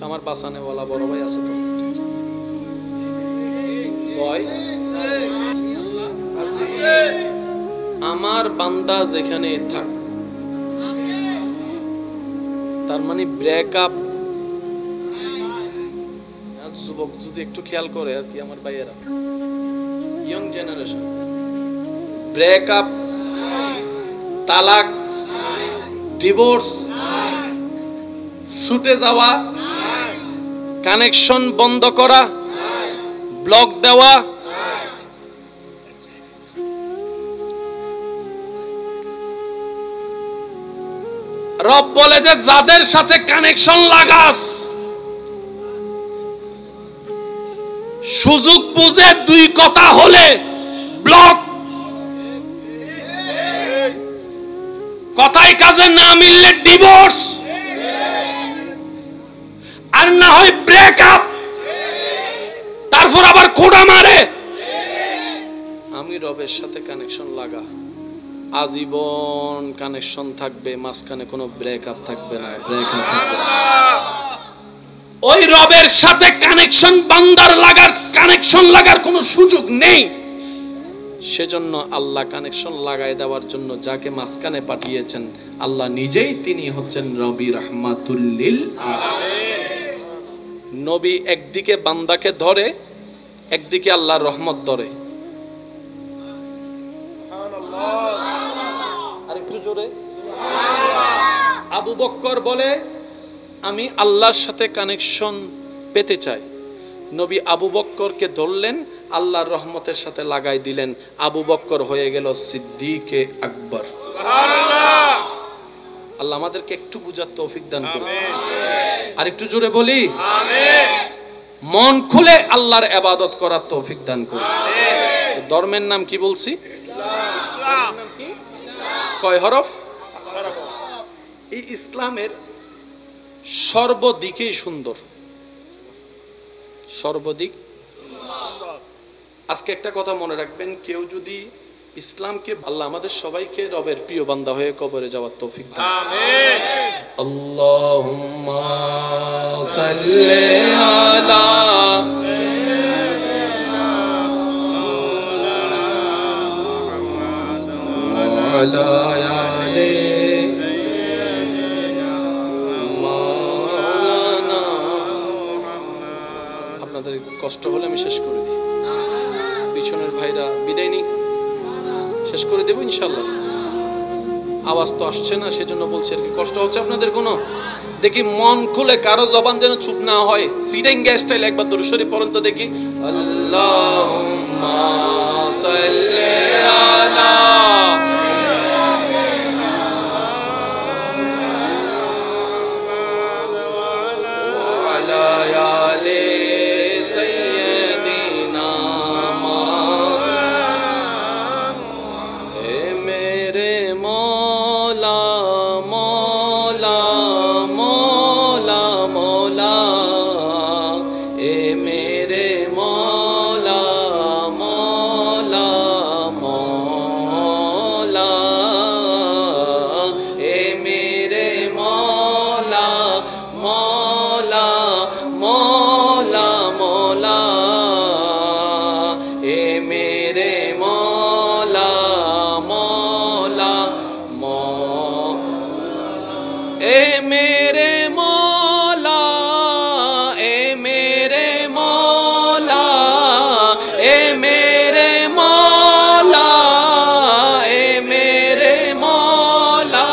A: আমার বাসানে ওয়ালা বড় ভাই আছে তো, ভয় আমার বান্দা যেখানে থাক, তার মানে ব্রেকআপ। যুবক যদি একটু খেয়াল করে আর কি, আমার ভাইয়েরা ইয়ং জেনারেশন, ব্রেকআপ, তালাক, ডিভোর্স, ছুটে যাওয়া, কানেকশন বন্ধ করা, ব্লক দেওয়া, রব বলে যে যাদের সাথে কানেকশন লাগাস, সুযোগ বুঝে দুই কথা হলে ব্লক, কথায় কাজে না মিললে ডিভোর্স, আর না হয় ব্রেকআপ, তারপর আবার খোঁড়া মারে। আমি রবের সাথে কানেকশন লাগা, আজীবন কানেকশন থাকবে, মাঝখানে কোনো ব্রেকআপ থাকবে না, ব্রেকআপ থাকবে না। ওই রবের সাথে কানেকশন বান্দার কানেকশন লাগার কোনো সুযোগ নেই। সেজন্য আল্লাহ কানেকশন লাগাই দেওয়ার জন্য যাকে মাঝখানে পাঠিয়েছেন আল্লাহ নিজেই, তিনি হচ্ছেন নবী রাহমাতুল লিল আলামিন। নবী একদিকে বান্দাকে ধরে, একদিকে আল্লাহর রহমত ধরে। আরেকটু জোরে। আবু বকর বলে আমি আল্লাহর সাথে কানেকশন পেতে চাই। নবী আবু বকরকে ধরলেন, আল্লাহর রহমতের সাথে লাগাই দিলেন, আবু বকর হয়ে গেল সিদ্দিকে আকবর। সুবহানাল্লাহ। আল্লাহ আমাদেরকে একটু বুঝার তৌফিক দান করুন। আর একটু জোরে বলি আমিন। মন খুলে আল্লাহর ইবাদত করার তৌফিক দান করুন। আমিন। ধর্মের নাম কি বলছি? ইসলাম। কয় হরফ? এই ইসলামের সর্বদিকেই সুন্দর, সর্বদিক। আজকে একটা কথা মনে রাখবেন, কেউ যদি ইসলামকে, আল্লাহ আমাদের সবাইকে রবের প্রিয় বান্দা হয়ে কবরে যাওয়ার তৌফিক দান। আমিন। আল্লাহুম্মা সাল্লি আলা ওয়ালা আলি মাওলানা। আপনাদের কষ্ট হলে আমি শেষ করে দিই, পিছনের ভাইরা বিদায় নিই, শেষ করে দেবো ইনশাল্লাহ। আওয়াজ তো আসছে না, সেজন্য বলছি আর কি। কষ্ট হচ্ছে আপনাদের কোনো? দেখি মন খুলে, কারো জবান যেন চুপ না হয়। সিটিং স্টাইল একবার দরুদ শরীফ পড়েন তো দেখি। আল্লাহুম্মা সাল্লি আলা ওয়ালা আলি সাইয়্যিদিনা হে মেরে মৌলা মৌলা মৌলা মৌলা, এ মেরে মৌলা মৌলা মৌলা, এ মেরে মৌলা মৌলা মৌলা মৌলা, এ মেরে মৌলা মৌলা মৌলা। এ মেরে মৌলা, এ মেরে মৌলা, এ মেরে মৌলা, এ মেরে মৌলা,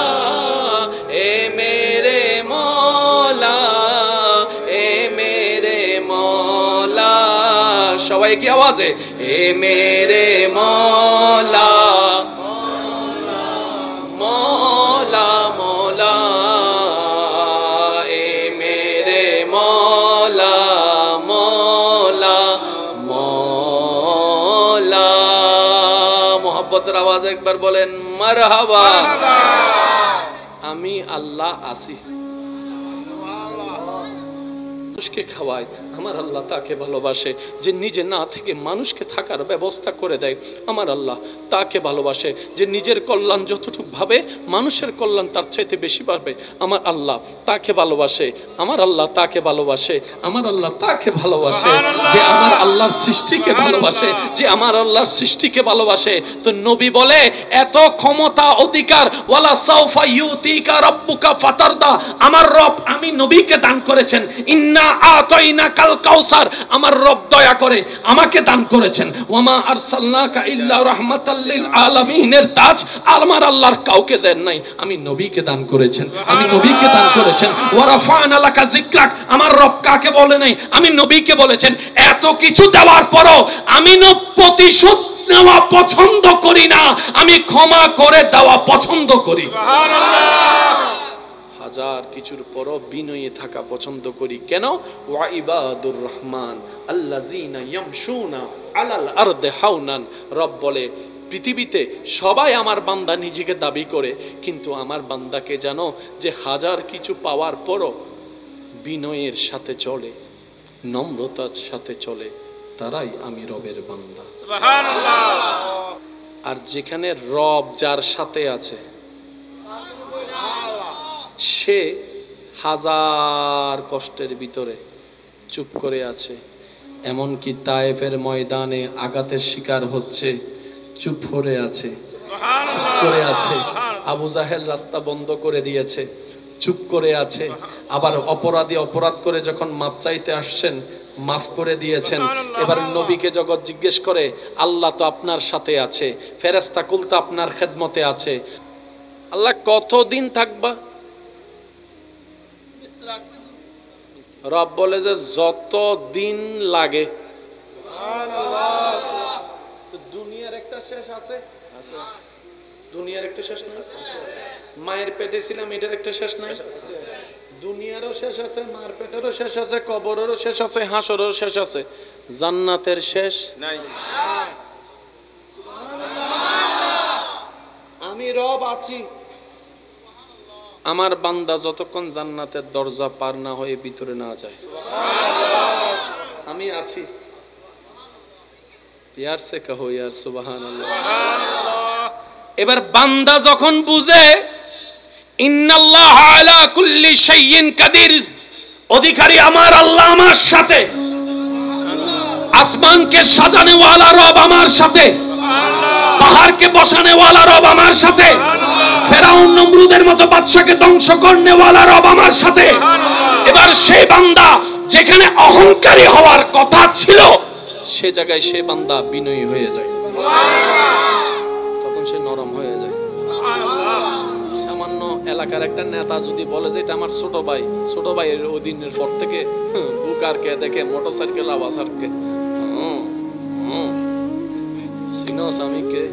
A: এ মেরে মৌলা, এ মেরে মৌলা। সবাই কি আওয়াজে? এ মেরে মৌলা, মৌলা মৌলা, এ মেরে মৌলা, মৌলা মৌলা। মোহাব্বতের আওয়াজ একবার বলেন মারহাবা। আমি আল্লাহ আসি, মানুষকে খাওয়ায়, আমার আল্লাহ তাকে ভালোবাসে। যে নিজে না থেকে মানুষকে থাকার ব্যবস্থা করে দেয়, আমার আল্লাহ তাকে ভালোবাসে। যে নিজের কল্যাণ যতটুকু ভাবে মানুষের কল্যাণ তার চাইতে বেশি পাবে, আমার আল্লাহ তাকে ভালোবাসে। আমার আল্লাহ তাকে ভালোবাসে, আমার আল্লাহ তাকে ভালোবাসে। যে আমার আল্লাহর সৃষ্টিকে ভালোবাসে, যে আমার আল্লাহর সৃষ্টিকে ভালোবাসে। তো নবী বলে এত ক্ষমতা অধিকার, ওয়ালা সাউফা ইউতিকা রাব্বুকা ফাতারদা, আমার রব আমি নবীকে দান করেছেন। ইন্না আতাইনা কাল কাউসার, আমার রব দয়া করে আমাকে দান করেছেন। ওয়ামা আরসালনাকা ইল্লা রাহমাতাল লিল আলামিনের তাজ আমার আল্লাহর কাউকে দেন নাই, আমি নবীকে দান করেছেন, আমি নবীকে দান করেছেন। ওয়া রাফা'না লাকা যিকরাক, আমার রব কাকে বলে নাই, আমি নবীকে বলেছেন। এত কিছু দেওয়ার পরও আমি প্রতিশোধ নেওয়া পছন্দ করি না, আমি ক্ষমা করে দেওয়া পছন্দ করি। সুবহানাল্লাহ। হাজার কিছুর পরও বিনয়ী থাকা পছন্দ করি। কেন? ওয়া ইবাদুর রহমান আল্লাযিনা ইয়ামশুনা আলাল আরদি হাওনান। রব বলে পৃথিবীতে সবাই আমার বান্দা নিজেকে দাবি করে, কিন্তু আমার বান্দাকে জানো যে হাজার কিছু পাওয়ার পরও বিনয়ের সাথে চলে, নম্রতার সাথে চলে, তারাই আমি রবের বান্দা। সুবহানাল্লাহ। আর যেখানে রব যার সাথে আছে সে হাজার কষ্টের ভিতরে চুপ করে আছে। এমনকি তায়েফের ময়দানে আঘাতের শিকার হচ্ছে, চুপ করে আছে, চুপ করে আছে। আবু জাহেল রাস্তা বন্ধ করে দিয়েছে, চুপ করে আছে। আবার অপরাধী অপরাধ করে যখন মাপ চাইতে আসছেন, মাফ করে দিয়েছেন। এবার নবীকে জগৎ জিজ্ঞেস করে, আল্লাহ তো আপনার সাথে আছে, ফেরেশতা কুল তো আপনার খেদমতে আছে, আল্লাহ কতদিন থাকবা? রব বলে যে যত দিন লাগে। দুনিয়ার একটা শেষ আছে, দুনিয়ার একটা শেষ নাই? মায়ের পেটে ছিলাম, এটার একটা শেষ নাই? দুনিয়ারও শেষ আছে, মায়ের পেটেরও শেষ আছে, কবরেরও শেষ আছে, হাসরেরও শেষ আছে, জান্নাতের শেষ নাই। আমি রব আছি, আমার বান্দা যতক্ষণ জান্নাতের দরজা পার না হয়ে ভিতরে না যায়, আমি আছি। ইয়ার সে কহো ইয়ার সুবহানাল্লাহ। এবার বান্দা যখন বুঝে ইন্নাল্লাহা আলা কুল্লি শাইইন কাদির, অধিকারী আমার আল্লাহ আমার সাথে, আসমানকে সাজানে ওয়ালা রব আমার সাথে, পাহাড়কে বসানে ওয়ালা রব আমার সাথে, ফেরাউন নমরুদের মতো বাদশাকে ধ্বংস করনে ওয়ালা রব আমার সাথে। এবার সেই বান্দা যেখানে অহংকারী হওয়ার কথা ছিল সে জায়গায় সে বান্দা বিনয়ী হয়ে যায়, তখন সে নরম হয়ে যায়। সামান্য এলাকার একটা নেতা যদি বলে যে এটা আমার ছোট ভাই, ছোট ভাইয়ের ওই দিনের পর থেকে বুকারকে দেখে মোটরসাইকেল আওয়াজ আরকে সিনোস আমি কে,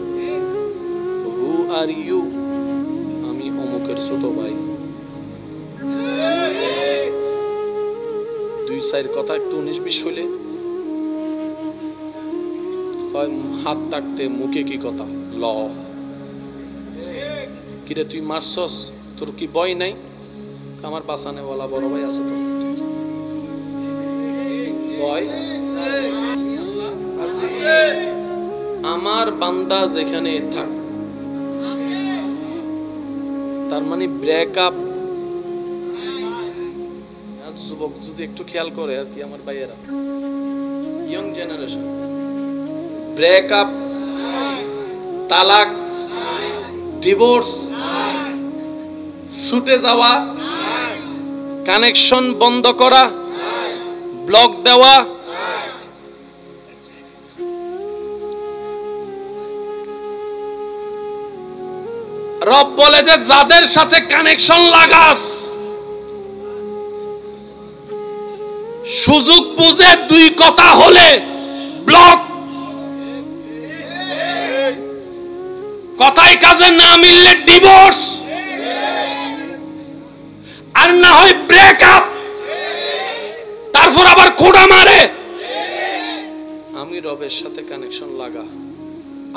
A: হু আর ইউ, আমি অমুকের ছোট ভাই। দুই সাইড কথা একটু 19-20 হইলে হাত থাকতে মুখে কি কথা ল, কিরে তুই মারছস, তোর কি ভয় নাই? আমার বাসানে বলা বড় ভাই আছে তো, ভয় আমার বান্দা যেখানে থাক, তার মানে ব্রেকআপ। যুবক যদি একটু খেয়াল করে আর কি, আমার ভাইয়েরা ইয়ং জেনারেশন, ব্রেকআপ, তালাক, ডিভোর্স, ছুটে যাওয়া, কানেকশন বন্ধ করা, ব্লক দেওয়া, রব বলে যে যাদের সাথে কানেকশন লাগাস, সুযোগ বুঝে দুই কথা হলে ব্লক, কথায় কাজে না মিললে ডিভোর্স, আর না হয় ব্রেকআপ, তারপর আবার খোঁড়া মারে। আমি রবের সাথে কানেকশন লাগা,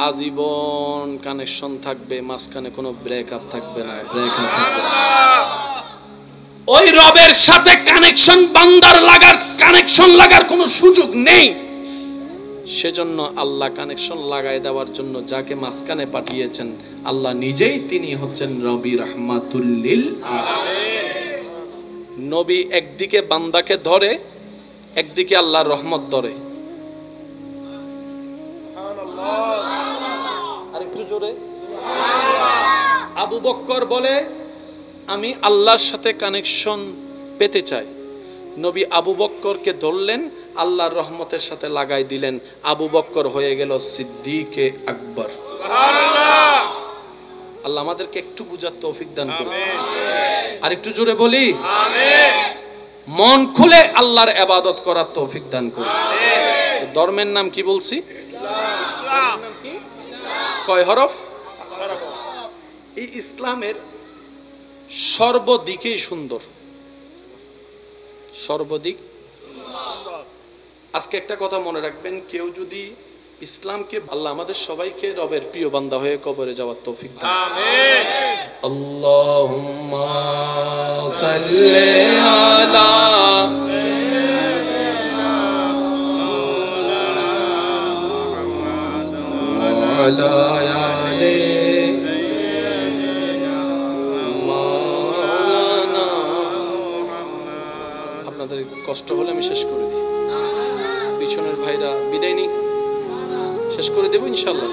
A: আজীবন কানেকশন থাকবে, মাঝখানে কোনো ব্রেকআপ থাকবে না, ব্রেকআপ থাকবে না। ওই রবের সাথে কানেকশন বান্দার লাগার, কানেকশন লাগার কোনো সুযোগ নেই। সেজন্য আল্লাহ কানেকশন লাগাই দেওয়ার জন্য যাকে মাঝখানে পাঠিয়েছেন আল্লাহ নিজেই, তিনি হচ্ছেন নবী রাহমাতুল লিল আলামিন। নবী একদিকে বান্দাকে ধরে, একদিকে আল্লাহর রহমত ধরে। আরেকটু জোরে। আবু বকর বলে আমি আল্লাহর সাথে কানেকশন পেতে চাই। নবী আবু বকরকে ধরলেন, আল্লাহর রহমতের সাথে লাগাই দিলেন, আবু বকর হয়ে গেল সিদ্দিকে আকবর। সুবহানাল্লাহ। আল্লাহ আমাদেরকে একটু বুঝার তৌফিক দান করুন। আর একটু জোরে বলি আমিন। মন খুলে আল্লাহর ইবাদত করার তৌফিক দান করুন। আমিন। ধর্মের নাম কি বলছি? ইসলাম। কয় হরফ? এই ইসলামের সর্বদিকেই সুন্দর, সর্বদিক। আজকে একটা কথা মনে রাখবেন, কেউ যদি ইসলামকে, আল্লাহ আমাদের সবাইকে রবের প্রিয় বান্দা হয়ে কবরে যাওয়ার তৌফিক দান। আমিন। আল্লাহুম্মা সাল্লি আলা সাইয়্যিদিনা আলি মাওলানা। আপনাদের কষ্ট হলে আমি শেষ করে দিই, পিছনের ভাইরা বিদায় নিই, শেষ করে দেবো ইনশাল্লাহ।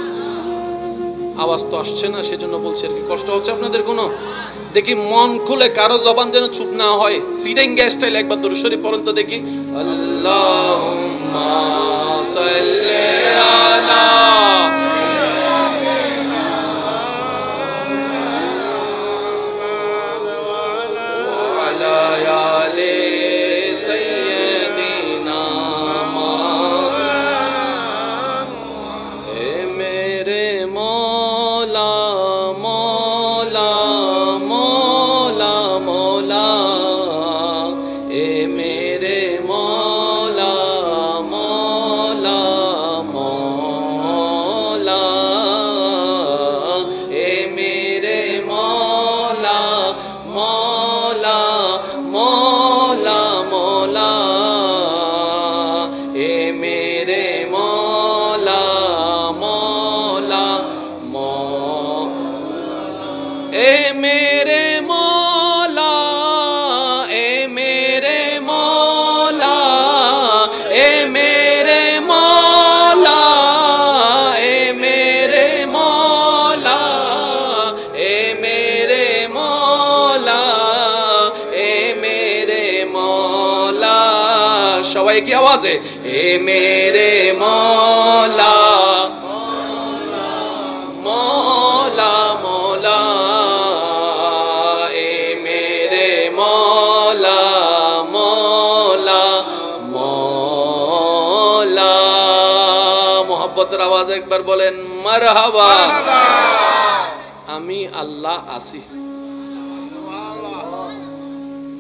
A: আওয়াজ তো আসছে না, সেজন্য বলছি আর কি। কষ্ট হচ্ছে আপনাদের কোনো? দেখি মন খুলে, কারো জবান যেন চুপ না হয়। সিরিঙ্গা স্টাইল একবার দরুদ শরীফ পড়েন তো দেখি। আল্লাহুম্মা সাল্লি আলা ওয়ালা আলি সাইয়্যিদিনা হে মেরে মৌলা মৌলা মৌলা মৌলা, এ মেরে মৌলা মৌলা মৌলা, এ মেরে মৌলা মৌলা মৌলা মৌলা, এ মেরে মৌলা মৌলা এ মেরে মৌলা, এ মেরে মৌলা, এ মেরে মৌলা, এ মেরে মৌলা, এ মেরে মৌলা, এ মেরে মৌলা। সবাই কি আওয়াজে? এ মেরে মৌলা মৌলা মৌলা, এ মেরে মৌলা মৌলা মৌলা। মোহাব্বতের আওয়াজ একবার বলেন মারহাবা। আমি আল্লাহ আসি।